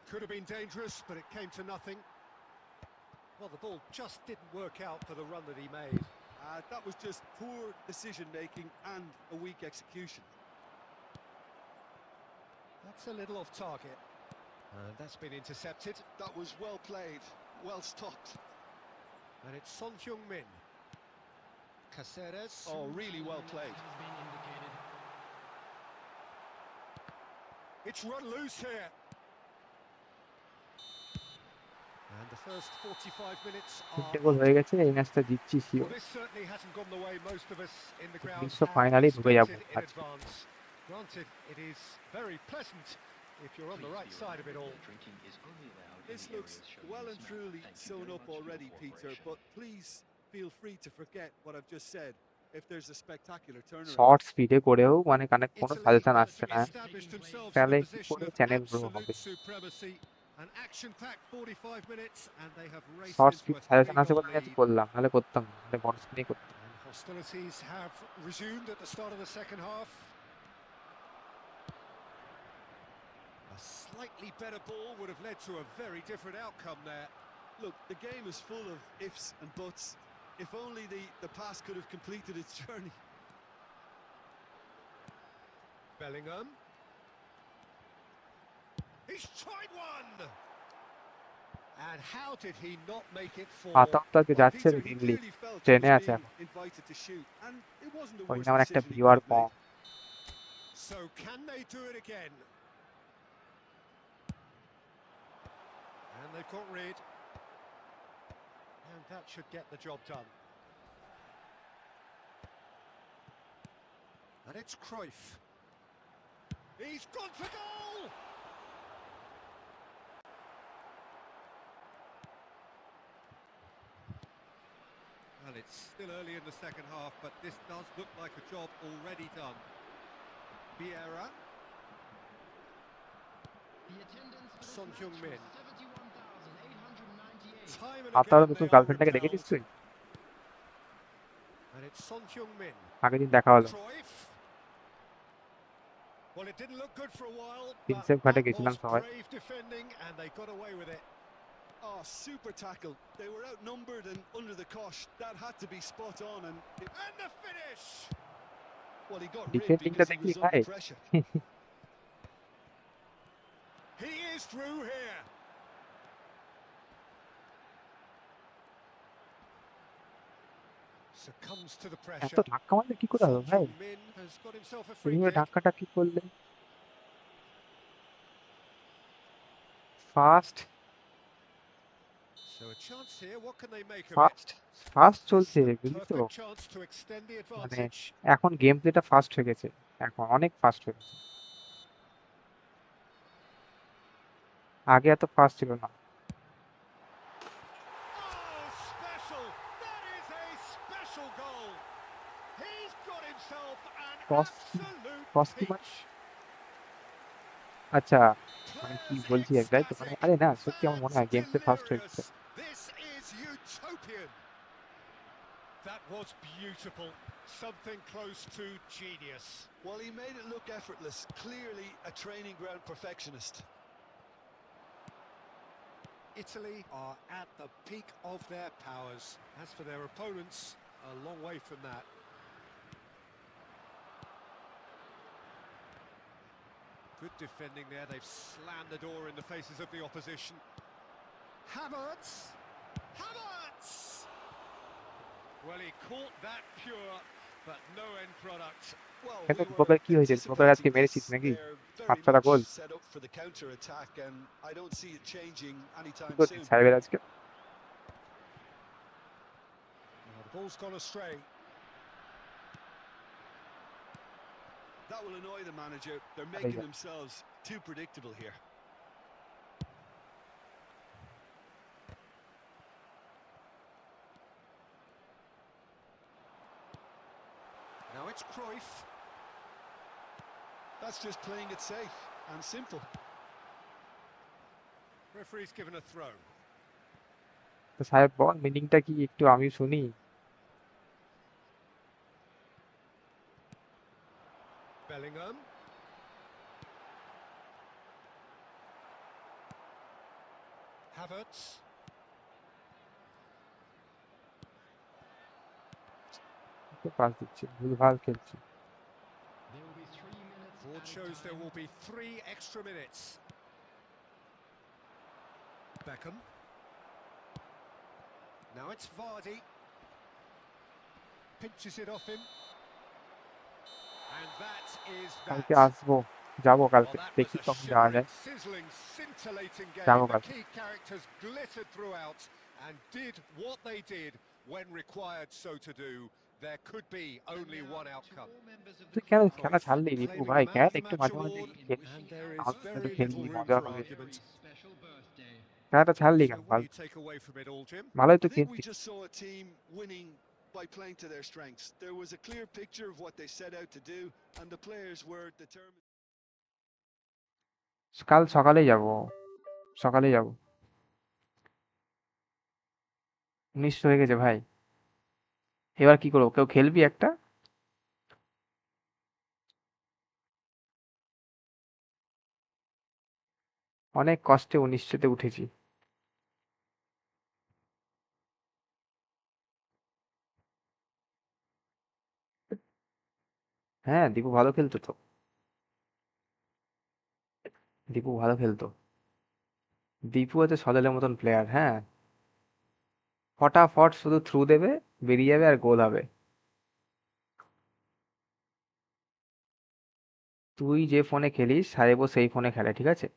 Could have been dangerous, but it came to nothing. Well, the ball just didn't work out for the run that he made. That was just poor decision-making and a weak execution. That's a little off target. And that's been intercepted. That was well played, well stopped. And it's Son Heung-min. Caceres. Oh, really well played. It's run loose here. And the first 45 minutes are 3টে গোল হয়ে গেছে, এই ম্যাচটা জিতছি well, sure. this certainly hasn't gone the way most of us in the ground বিশ্ব had ফাইনালে ঢুকে যাবো expected in আজকে। advance. Granted, it is very pleasant if you're on the right side of it all. This looks well and truly sewn up already, Peter, but please feel free to forget what I've just said if there's a spectacular turnaround. Short স্পিডে করেও মানে কানে কোনো Italy suggestion have আসছে না, established themselves in তাহলে a কি position করে of চ্যানেল গ্রো হবে? absolute supremacy. An action-packed 45 minutes, and they have raced short into speed a suggestion আসে 3-goal বলে আমি আজ lead. করলাম, নাহলে করতাম না, নাহলে বড় স্ক্রিনে করতাম। And hostilities have resumed at the start of the second half. A slightly better ball would have led to a very different outcome there. Look, the game is full of ifs and buts. If only the pass could have completed its journey. Bellingham. He's tried one! And how did he not make it fall? আতঙ্কে Well, যাচ্ছে Peter, he Delhi, clearly felt he ট্রেনে was আছে being এখন। invited to shoot, and it wasn't the ওই worst আমার একটা decision he viewer could have com. made. So can they do it again? And they've got rid. And that should get the job done. And it's Cruyff. He's gone for goal! Well, it's still early in the second half, but this does look like a job already done. Vieira. Son Heung-min. Time and আতার again নতুন they are গার্লফ্রেন্ডটাকে দেখেছিস repelled. তুই? And it's Son Heung-min. আগের দিন দেখা হলো, Cruyff. Well, it didn't look good for a while, but Prinsep ঘাটে that গেছিলাম was সবাই। brave defending, and they got away with it. Oh, super tackle. They were outnumbered and under the cosh. That had to be spot on, and And the finish! well, he got rid ডিফেন্ডিংটা because he দেখলি was ভাই? under pressure. He is through here. Succumbs to the এত pressure. ধাক্কা মারলে কি করে হবে Son ভাই? Heung-min has got himself a free এইভাবে kick. ধাক্কাটা কি করলে? Fast So a chance here. What can they make of it? Fast fast It's চলছে, the বুঝলি তো? perfect chance to extend the মানে advantage. এখন গেম প্লেটা ফাস্ট হয়ে গেছে, এখন অনেক ফাস্ট হয়ে গেছে, আগে এত ফাস্ট ছিল না। Oh, special! That is a special goal. He's got himself an cross কি absolute মানে? peach. আচ্ছা, মানে কি Players বলছি একটাই তো, মানে ecstatic, আরে না সত্যি আমার মনে হয় fans গেম প্লে ফাস্ট হয়ে গেছে। delirious. This is utopian. That was beautiful. Something close to genius. Well, he made it look effortless. Clearly a training ground perfectionist. Italy are at the peak of their powers. As for their opponents, a long way from that. Good defending there. They've slammed the door in the faces of the opposition. Havertz! Havertz! Well, he caught that pure, but no end product. Well, কিন্তু we গোবের were কি হয়েছে? গোবের আজকে anticipating মেরেছিস this. নাকি? They're very পাঁচটা গোল much set up for the counter attack, and I don't see it changing কি anytime করছিস soon. সাহেবের আজকে? Well, the ball's gone astray. That will annoy the manager. They're There you making go. themselves too predictable here. Now it's Cruyff. That's just playing it safe and simple. Referee's given a throw. তো সাহেব বল মিনিংটা কি একটু আমি শুনি। Bellingham. Havertz. Pass দিচ্ছি, ভুলভাল খেলছি। Board shows there will be 3 extra minutes. Beckham. Now it's Vardy. Pinches it off him. And that is কালকে that. আসবো। যাবো Well, কালকে, that was দেখি a কখন যাওয়া shimmering, যায়। sizzling, scintillating যাবো game. The কালকে। key characters glittered throughout and did what they did when required so to do. There could be only one outcome. তুই কেন খেলা Cruyff ছাড়লি দীপু claiming ভাই? the man খেল of the একটু match মাঝে মাঝে award, খেল, and there is আমাদের সাথে very খেলবি, little room মজা for হবে। argument. খেলাটা ছাড়লি So কেন? what do you take away from it all, Jim? ভালোই তো I think we খেলছি। just saw a team winning by playing to their strengths. There was a clear picture of what they set out to do, and the players were determined. কাল সকালেই যাব, সকালেই যাব। 19 হয়ে গেছে ভাই, এবার কি করবো? কেউ খেলবি একটা? অনেক কষ্টে 19তে উঠেছি। হ্যাঁ, দীপু ভালো খেলতো তো, দীপু ভালো খেলতো। দীপু হচ্ছে সজলের মতন প্লেয়ার, হ্যাঁ, ফটাফট শুধু থ্রু দেবে, বেরিয়ে যাবে আর গোল হবে। তুই যে ফোনে খেলিস, সাহেবও সেই ফোনে খেলে, ঠিক আছে?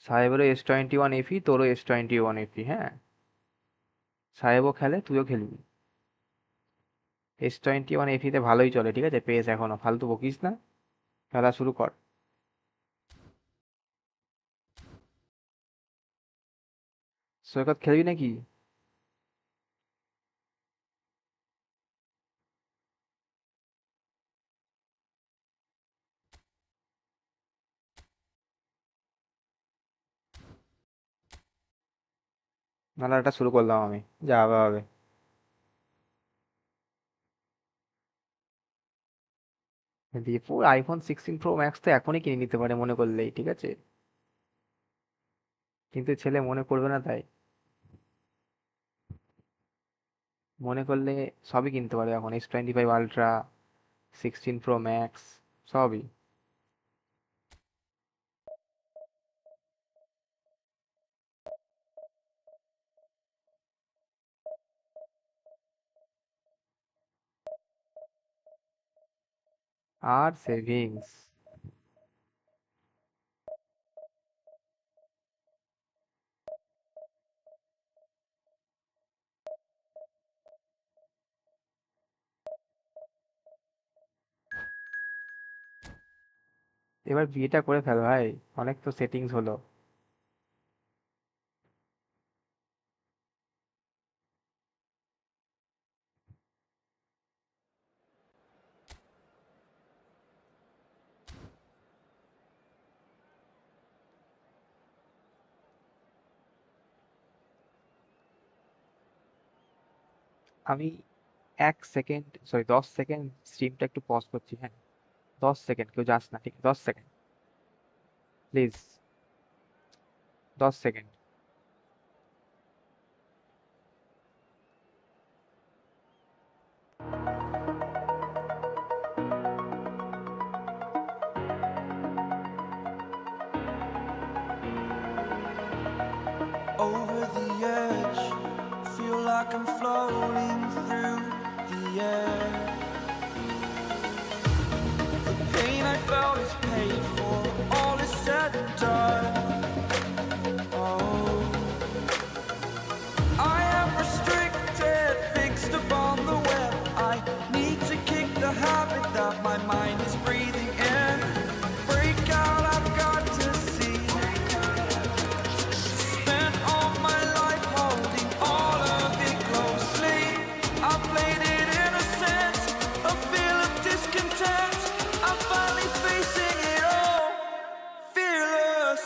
সাহেবেরও S21 FE, তোরও S21 FE, হ্যাঁ, সাহেবও খেলে, তুইও খেলবি। S21 FE তে ভালোই চলে, ঠিক আছে? পেস এখনো, ফালতু বকিস না, খেলা শুরু কর। সৈকত খেলবি নাকি? মেলাটা শুরু করলাম আমি, যা হবে হবে। দীপু iPhone 16 Pro Max তো এখনই কিনে নিতে পারে মনে করলেই, ঠিক আছে? কিন্তু ছেলে মনে করবে না তাই, মনে করলে সবই কিনতে পারে এখন, S25 Ultra, 16 Pro Max, সবই। আর সেভিংস, এবার বিয়েটা করে ফেল ভাই, অনেক তো সেটিংস হলো। আমি 1 সেকেন্ড, সরি 10 সেকেন্ড স্ট্রিমটা একটু পজ করছি, হ্যাঁ? 10 সেকেন্ড, কেউ যাস না, ঠিক আছে? 10 second please, 10 second. Over the edge, feel like I'm floating through the air. The pain I felt is paid for, all is said and done. Oh, I am restricted, fixed upon the web. I need to kick the habit that my mind is breathing in. Break out, I've got to see. Spent all my life holding all of it closely. I played it innocent, a feel of discontent. I'm finally facing it all, fearless.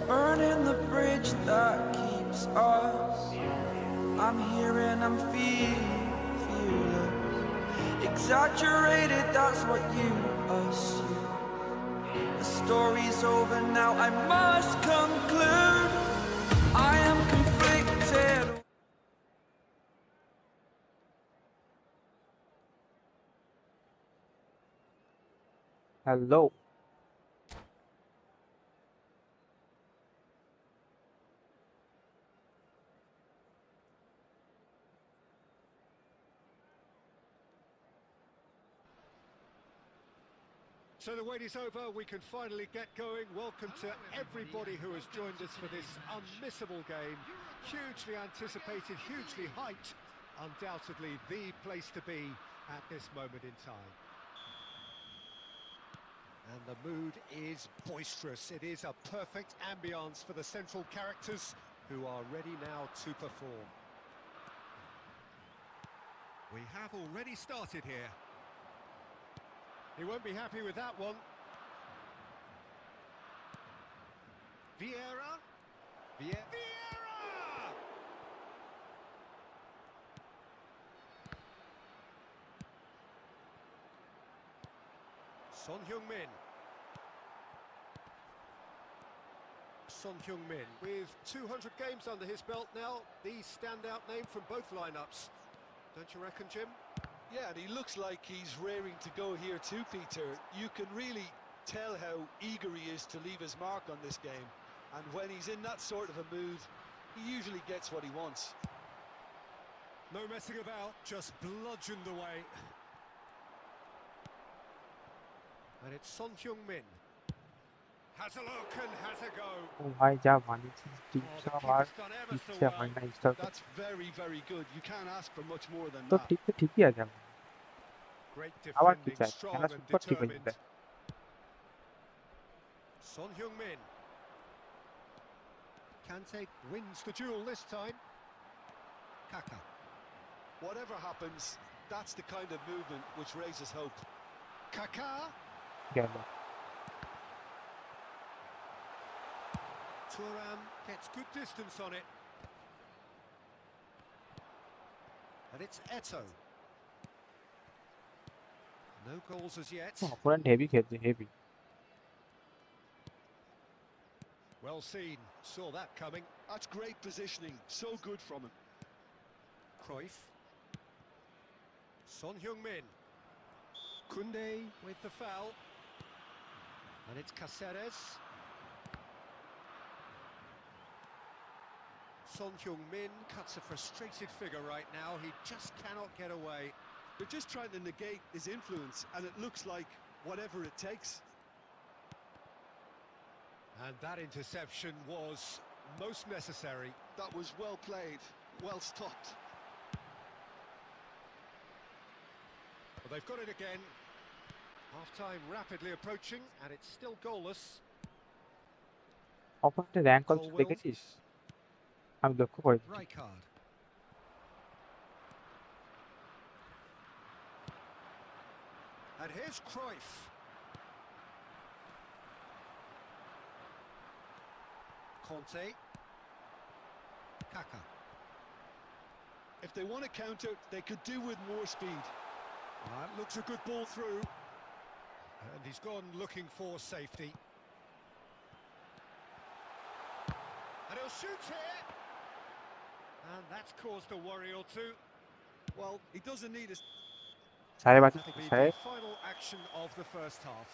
Burning the bridge that keeps us. I'm here and I'm feeling fearless. Exaggerated, that's what you assume. The story's over now, I must conclude. I am conflicted. Hello. So the wait is over, we can finally get going. Welcome to everybody who has joined us for this unmissable game. Hugely anticipated, hugely hyped. Undoubtedly the place to be at this moment in time. And the mood is boisterous. It is a perfect ambience for the central characters who are ready now to perform. We have already started here. He won't be happy with that one. Vieira. Vieira! Son Heung-min. Son Heung-min with 200 games under his belt now. The standout name from both lineups. Don't you reckon, Jim? Yeah, and he looks like he's raring to go here too, Peter. You can really tell how eager he is to leave his mark on this game. And when he's in that sort of a mood, he usually gets what he wants. No messing about, just bludgeoned away. And it's Son Heung-min. Has a look and has a go. ও ভাই যা বানিয়েছিস Oh, team the সব আর keeper's done ever so ইচ্ছে well. হয় না install করতে That's very, very good. You can't ask for much more than তো that. ঠিক তো ঠিকই আছে এখন Great আবার কি defending, চাই strong খেলা and শুট কর ঠিক হয়ে determined. যাবে Son Heung-min. Kante wins the duel this time. Kaka. Whatever happens, that's the kind of movement which raises hope. Kaka. গেল Thuram gets good distance on it. And it's Eto. No goals as yet. Opponent heavy খেলছে heavy Well seen. Saw that coming. That's great positioning. So good from him. Cruyff. Son Heung-min. Koundé with the foul. And it's Cáceres. Son Heung-min cuts a frustrated figure right now. He just cannot get away. They're just trying to negate his influence, and it looks like whatever it takes. And that interception was most necessary. That was well played, well stopped. But they've got it again. Half-time rapidly approaching, and it's still goalless. অপোনেন্টের rank call Colwill. দেখেছিস আমি লক্ষ্য করেছি Rijkaard. And here's Cruyff. Conte. Kaka. If they want to counter, they could do with more speed. That looks a good ball through. And he's gone looking for safety. And he'll shoot here. And that's caused a worry or two. Well, he doesn't need a... সাহেব আছে That'll be সাহেব the final action of the first half.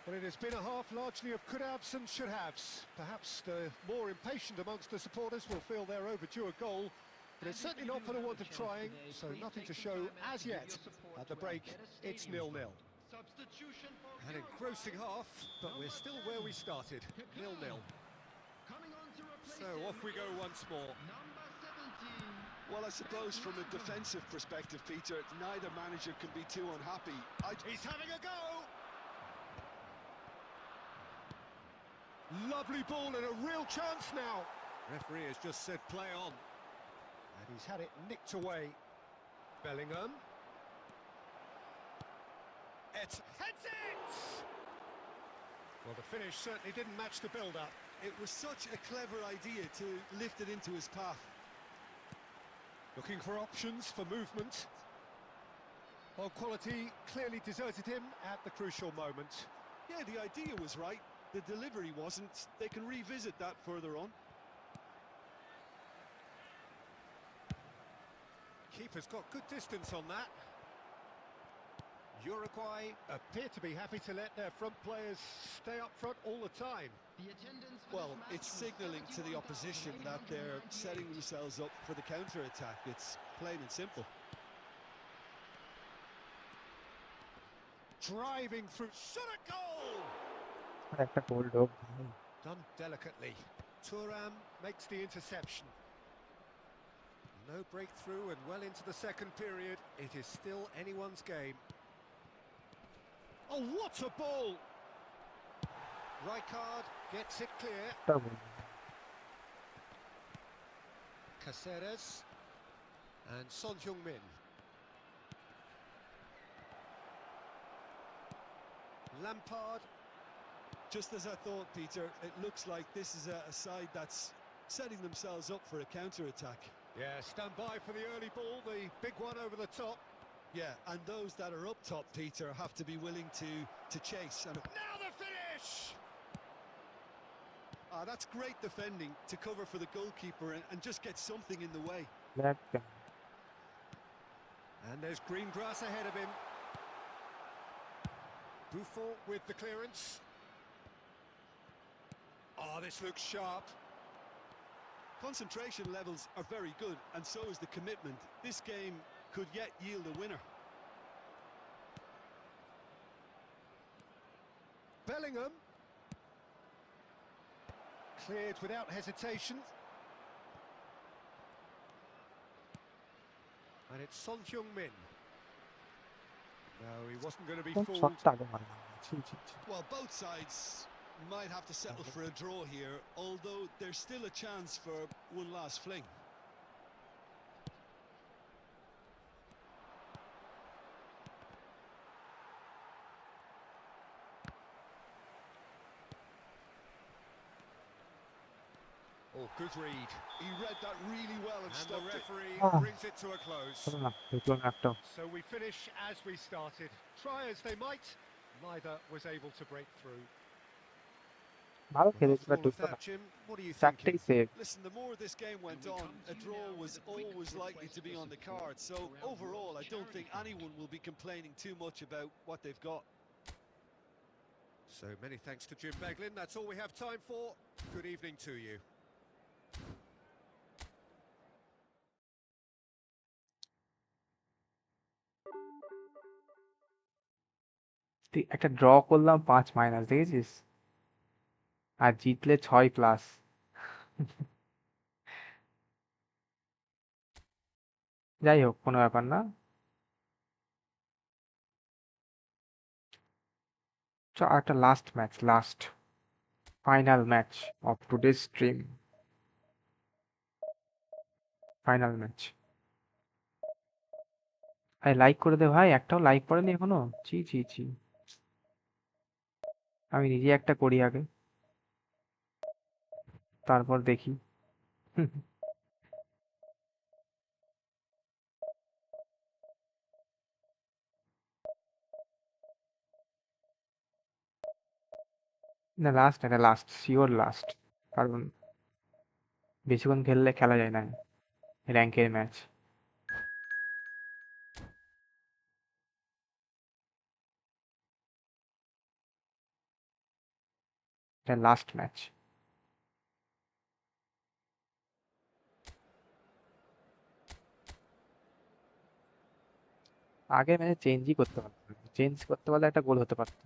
Well, it has been a half largely of could-haves and should-haves. Perhaps the more impatient amongst the supporters will feel they're overdue a goal, but it's certainly not for the want of trying, so nothing to show as yet. At the break, it's 0-0. An engrossing half, but we're still where we started, 0-0. So off we go once more. Well, I suppose from a defensive perspective, Peter, neither manager can be too unhappy. He's having a go! Lovely ball and a real chance now. Referee has just said play on. And he's had it nicked away. Bellingham. It heads it! Well, the finish certainly didn't match the build-up. It was such a clever idea to lift it into his path. Looking for options for movement. Well, quality clearly deserted him at the crucial moment. Yeah, the idea was right. The delivery wasn't. They can revisit that further on. Keeper's got good distance on that. Uruguay appear to be happy to let their front players stay up front all the time. The attendance for Well, this match it's was signalling to the opposition that they're setting 71,898. themselves up for the counter-attack. It's plain and simple. Driving through, shot a goal! আর একটা গোল ঢোক ভাই। Done delicately. Thuram makes the interception. No breakthrough and well into the second period. It is still anyone's game. Oh, what a ball! Rijkaard gets it clear. একটা গোল। Caceres and Son Heung-min. Lampard. Just as I thought, Peter, it looks like this is a side that's setting themselves up for a counter-attack. Yeah, stand by for the early ball, the big one over the top. Yeah, and those that are up top, Peter, have to be willing to chase. And Now the finish! that's great defending to cover for the goalkeeper and just get something in the way. Black কেন? And there's green grass ahead of him. Buffon with the clearance. Oh, this looks sharp. Concentration levels are very good, and so is the commitment. This game could yet yield a winner. Bellingham. Cleared without hesitation. And it's Son Heung-min. No, he wasn't going to be কোন fooled. শটটা আগে মারলাম? ছি ছি ছি। Well, both sides might have to settle for a draw here, although there's still a chance for one last fling. Oh, good read. He read that really well and And the stopped it. referee Ah. brings it to a close. হলো না, ঢুকলো না একটাও। So we finish as we started. Try as they might, neither was able to break through. ভালো Well, খেলেছিল, after all of ঢুকলো না। that, Jim, what are you চারটেই thinking? Save. Listen, the more this game went on, a draw was always likely to be on the card. So overall, I don't think anyone will be complaining too much about what they've got. So many thanks to Jim Beglin. That's all we have time for. Good evening to you. একটা draw করলাম 5 minus, দেখেছিস? আর জিতলে 6 plus. যাই হোক, কোনো ব্যাপার না। একটা last match, last final match of today stream. Final match. আরে লাইক করে দে ভাই, একটাও লাইক করেনি এখনো। ছি ছি ছি। আমি নিজে একটা করি আগে, তারপর দেখি। না লাস্ট, এটা লাস্ট, শিওর লাস্ট। কারণ বেশিক্ষণ খেললে খেলা যায় না র্যাঙ্কের ম্যাচ। এটা লাস্ট ম্যাচ। আগের ম্যাচে চেঞ্জই করতে পারতো না। চেঞ্জ করতে পারলে একটা গোল হতে পারতো।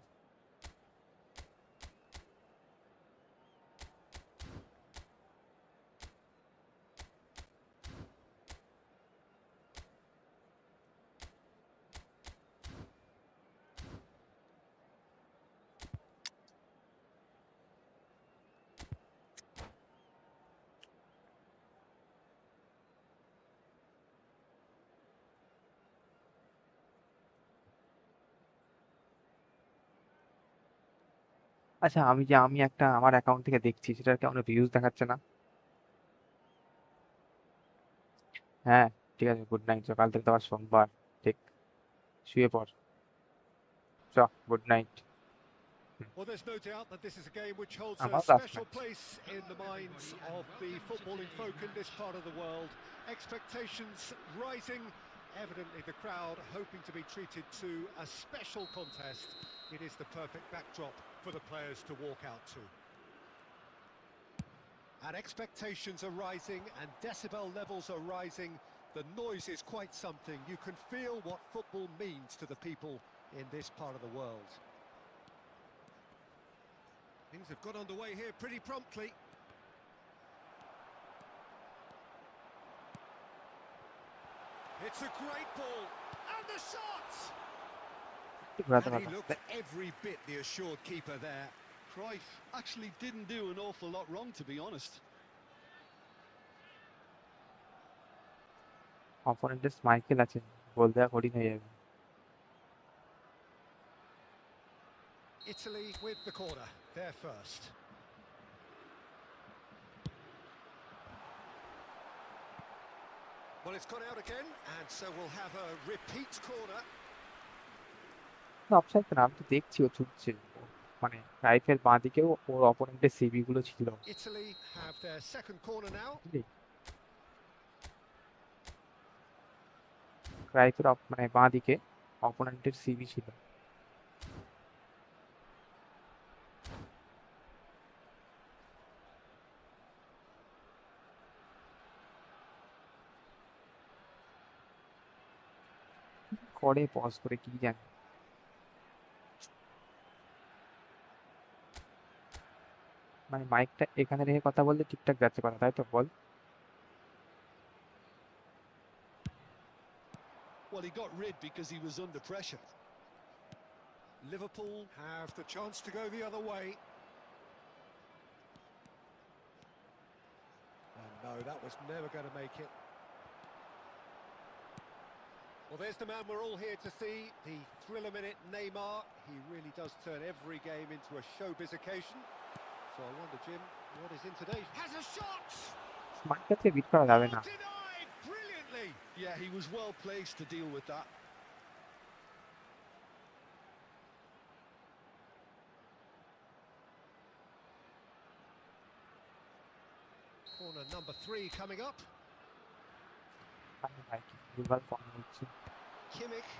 আচ্ছা, আমি একটা আমার অ্যাকাউন্ট থেকে দেখছি, সেটার কেমন ভিউজ দেখাচ্ছে না? হ্যাঁ, ঠিক আছে, গুড নাইট। কাল থেকে তো আবার সোমবার, ঠিক, শুয়ে পড়, চ, good night. Well, there's no doubt that this is a game which holds a আমার last special match. place in the minds of the footballing folk in this part of the world. Expectations rising, evidently the crowd hoping to be treated to a special contest. It is the perfect backdrop for the players to walk out to. And expectations are rising and decibel levels are rising. The noise is quite something. You can feel what football means to the people in this part of the world. Things have got underway here pretty promptly. It's a great ball, and the shot! ঘোরাতে And he পারলাম। looked every bit the assured keeper there. Cruyff actually didn't do an awful lot wrong, to be honest. অপোনেন্টের Michael আছে, goal দেওয়া কঠিন হয়ে যাবে। Italy with the corner, there first. Well, it's gone out again, and so we'll have a repeat corner. Offside কেন, আমি তো দেখছি ও ছুটছে, মানে রাইফের বাঁ দিকেও ওর অপোনেন্টের সিবি গুলো ছিল, Italy have their second corner now. বুঝলি? রাইফের মানে বাঁ দিকে অপোনেন্টের সিবি ছিল। করে পজ করে কি জানি। মানে মাইকটা এখানে রেখে কথা বললে ঠিকঠাক যাচ্ছে কথা, তাই তো বল? Well, he got rid because he was under pressure. Liverpool have the chance to go the other way. And no, that was never going to make it. Well, there's the man we're all here to see, the thriller-minute Neymar. He really does turn every game into a showbiz occasion. So I wonder, Jim, what is in today's... Has a shot! মাইকটাকে beat করা যাবে না। Oh, denied brilliantly! Yeah, he was well placed to deal with that. Corner number 3 coming up. Mic ভুলভাল form হচ্ছে। Kimmich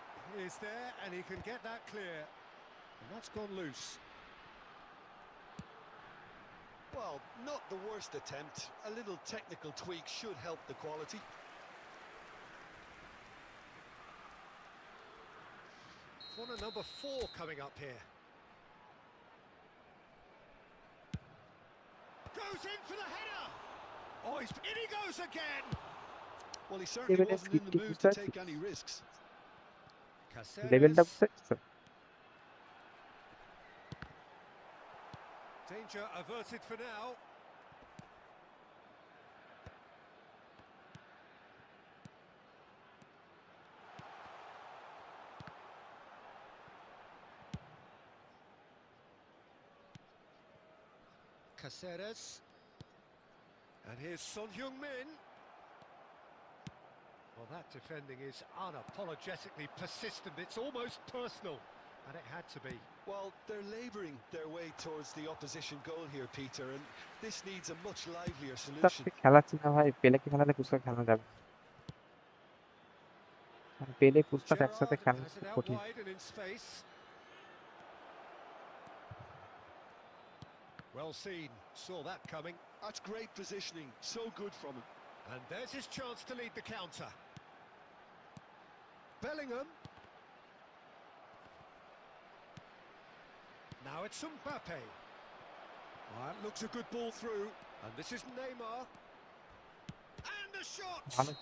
is there and he can get that clear. And that's gone loose. Well, not the worst attempt. A little technical tweak should help the quality. Corner number 4 coming up here. Goes in for the header! Oh, in he goes again! Well, he certainly Level wasn't in the mood to take any risks. লেভেলটা Caceres. বুঝতে পারছো? Danger averted for now. Caceres. And here's Son Heung-min. Well, that defending is unapologetically persistent. It's almost personal, and it had to be. Well, they're labouring their way towards the opposition goal here, Peter, and this needs a much livelier solution. খেলাচ্ছি না ভাই, পেলেকে খেলালে পুস্কার খেলা যাবে। মানে পেলে পুস্কার একসাথে Gerrard খেলা has it out কঠিন। wide and in space. Well seen, saw that coming. That's great positioning, so good from him. And there's his chance to lead the counter. Bellingham. Now it's Mbappe. That looks a good ball through. And this is Neymar. And a shot! ভালো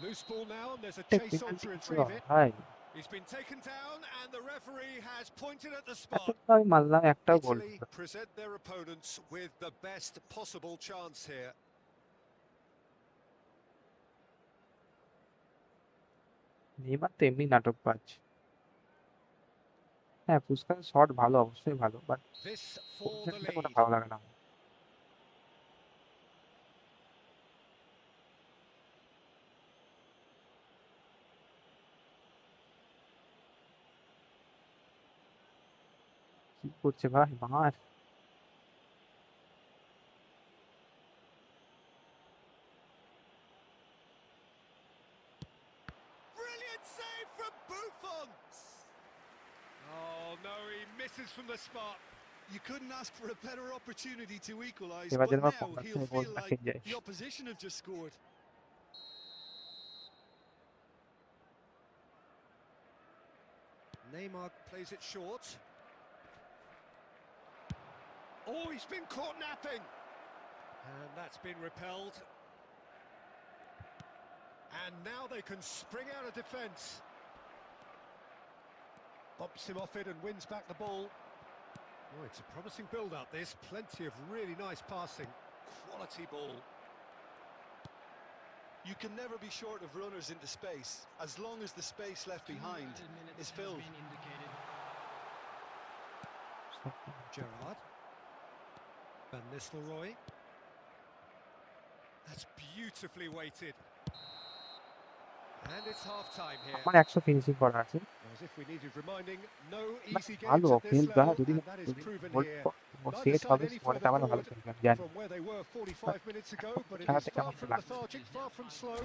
Loose ball now, and there's a একটা chase on penalty to ছিল retrieve it. ভাই, He's been taken down, and the referee has pointed at the এত spot. তো আমি মারলাম, একটাও গোল। Italy present their opponents with the best possible chance here. Neymar তো এমনি নাটক পাচ্ছ। হ্যাঁ, পুস্কার শট ভালো, অবশ্যই ভালো, বাট This for the ওটা lead. ভালো লাগে না। করছে ভাই মার। Brilliant save from Buffon. Oh no, he misses from the spot. You couldn't ask for a better opportunity to equalise, এবার but যেন আমার now কন্ট্রাক্ট he'll থেকে বল feel না like খেয়ে যায়। the opposition have just scored. Neymar plays it short. Oh, he's been caught napping. And that's been repelled. And now they can spring out of defence. Bumps him off it and wins back the ball. Oh, it's a promising build-up, this. Plenty of really nice passing. Quality ball. You can never be short of runners into space, as long as the space left behind is filled. Gerrard. Van Nistelrooy. That's beautifully weighted. And it's half-time here. আমার 100 finishing করা আছে। As if we needed reminding, no না easy ভালো games at this খেলবে, level, যদি and that is যদি proven goal here. Neither set side হবে any পরে further আবার ভালো forward খেলবে আমি জানি। from where they were 45 minutes ago, but it খেলাতে is কেমন far from লাগছে? lethargic, far from slow,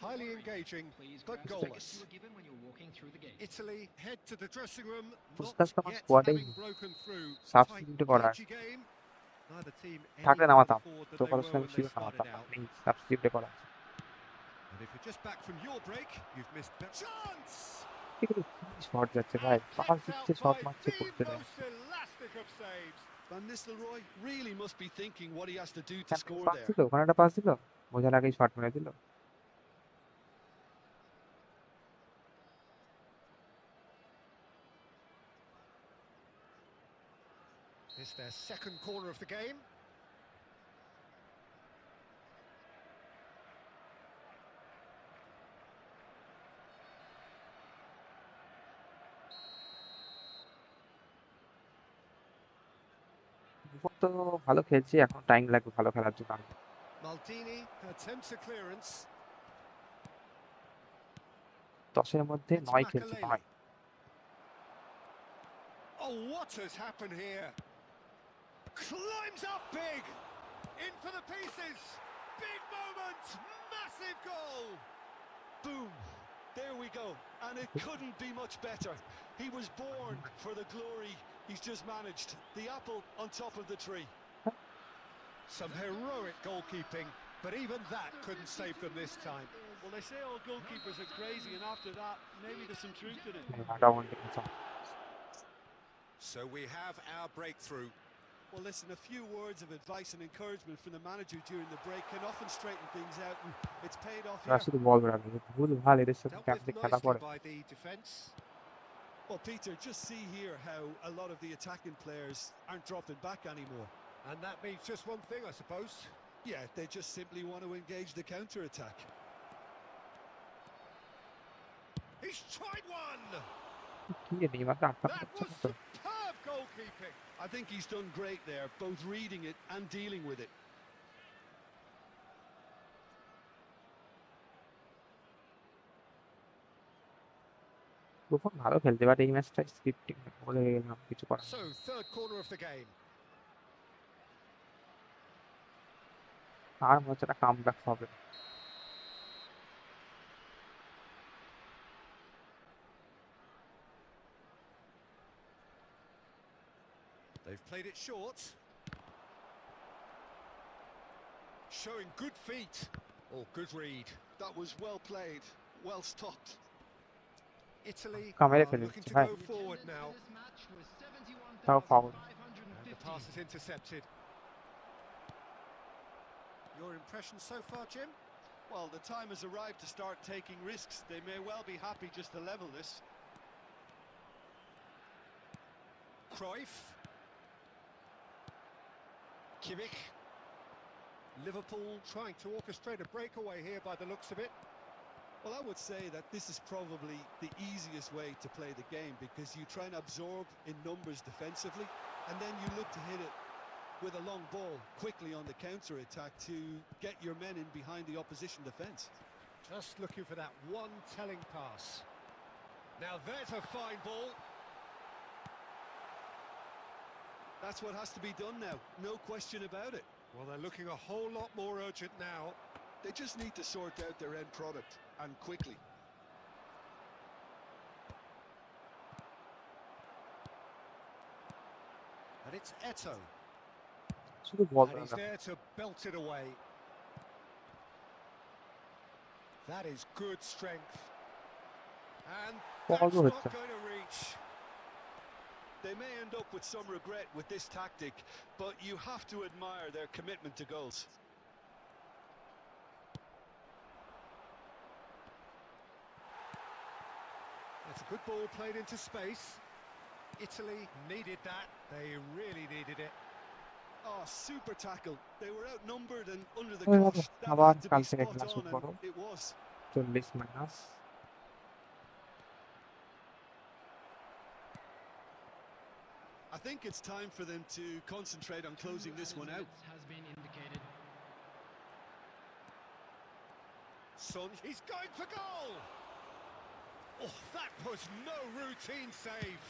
highly engaging, but goalless. Italy head to the dressing room, not বুঝতে আমার yet স্কোয়াডে having broken through. Tight, substitute করা আছে। cagey game. Neither team any থাকলে further নামাতাম, forward than তো they কথা were শুনে when ছিল they নামাতাম started না, out. প্লিজ সাবস্টিটিউট করা আছে। And if you're just back from your break, you've missed the chance. এগুলো কি শট যাচ্ছে ভাই, পাস দিচ্ছে শট মারছে The করতে দেয়। most elastic of saves. Van Nistelrooy really must be thinking what he has to do to এখান থেকে score পাস there. দিল, ওখানে একটা পাস দিল, বোঝার আগেই শট মেরে দিল। It's their second corner of the game. Buffon তো ভালো খেলছে, এখন টাইম লাগবে ভালো খেলার জন্য। Maldini attempts a clearance. 10-এর মধ্যে It's 9 খেলছে, Makelele. 9। Oh, what has happened here? Climbs up big. In for the pieces. Big moment. Massive goal. Boom! There we go. And it couldn't be much better. He was born for the glory he's just managed. The apple on top of the tree. Some heroic goalkeeping, but even that couldn't save them this time. Well, they say all goalkeepers are crazy, and after that, maybe there's some truth in it. So we have our breakthrough. Well, listen, a few words of advice and encouragement from the manager during the break can often straighten things out, and it's paid off here. শুধু বল বেড়াবে, ভুল ভাল এদের সাথে Dealt with ক্যাম্পে খেলা nicely পড়ে। by the defence. Well, Peter, just see here how a lot of the attacking players aren't dropping back anymore. And that means just one thing, I suppose. Yeah, they just simply want to engage the counter-attack. He's tried one! কি রে নেইমারকে আটকানো That যাচ্ছে was না তো। superb goalkeeping. I think he's done great there, both reading it and dealing with it. Buffon ভালো খেলতে, but এই ম্যাচটা স্ক্রিপ্টিং বলে গেলাম, কিছু করার নেই। So, third corner of the game. আর মনে হচ্ছে না কামব্যাক হবে। They've played it short. Showing good feet. Oh, good read. That was well played, well stopped. Italy Kamere are fele looking to diচ্ছে, go forward now. তাও foul. And the pass is intercepted. Your impression so far, Jim? Well, the time has arrived to start taking risks. They may well be happy just to level this. Cruyff. Kimmich. Liverpool trying to orchestrate a breakaway here by the looks of it. Well, I would say that this is probably the easiest way to play the game, because you try and absorb in numbers defensively, and then you look to hit it with a long ball quickly on the counter-attack to get your men in behind the opposition defence. Just looking for that one telling pass. Now there's a fine ball. That's what has to be done now, no question about it. Well, they're looking a whole lot more urgent now. They just need to sort out their end product, and quickly. And it's Eto. শুধু বল And he's there to belt it away. That is good strength. And that's বলও not হচ্ছে going to reach. They may end up with some regret with this tactic, but you have to admire their commitment to goals. That's a good ball played into space. Italy needed that. They really needed it. Oh, super tackle. They were outnumbered and under the হয়ে যাবে cosh. That আবার had to কাল be থেকে spot class শুরু on, করো and it was. 40 minus I think it's time for them to concentrate on closing this one out. Has been indicated. Son, he's going for goal! Oh, that was no routine save.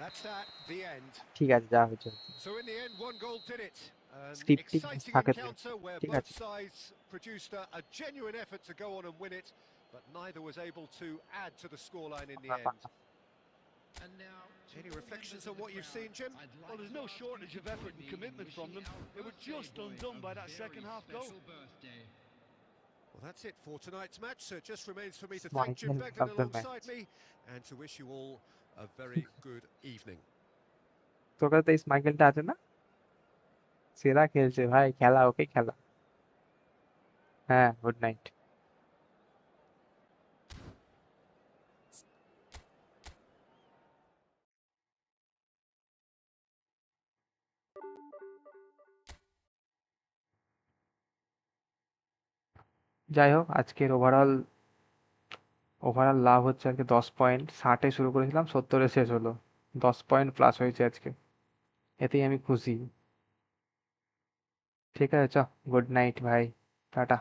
That's that, the end. ঠিক আছে যা হয়েছে So in the end, one goal did it. An scripting exciting থাকে encounter where ঠিক both আছে sides produced a genuine effort to go on and win it, but neither was able to add to the scoreline in the end. And now, to Any all reflections members on of what the you've crowd, seen, Jim? I'd like Well, there's to no ask shortage you of to effort join and me in commitment from wishing them. our They were birthday just boy undone a by that very second half goal. special birthday. Well, that's it for tonight's match. So it just remains for me to thank Michael Jim Beglin of the alongside match. me and to wish you all a very good evening. তোর কাছে তো স্মাইকেলটা আছে না সেরা খেলছে ভাই খেলা ওকে খেলা হ্যাঁ গুড নাইট যাই হোক আজকের ওভারঅল লাভ হচ্ছে আজকে 10 পয়েন্ট 60-এ শুরু করেছিলাম 70-এ শেষ হলো 10 পয়েন্ট প্লাস হয়েছে আজকে এতেই আমি খুশি ঠিক আছে চ গুড নাইট ভাই টাটা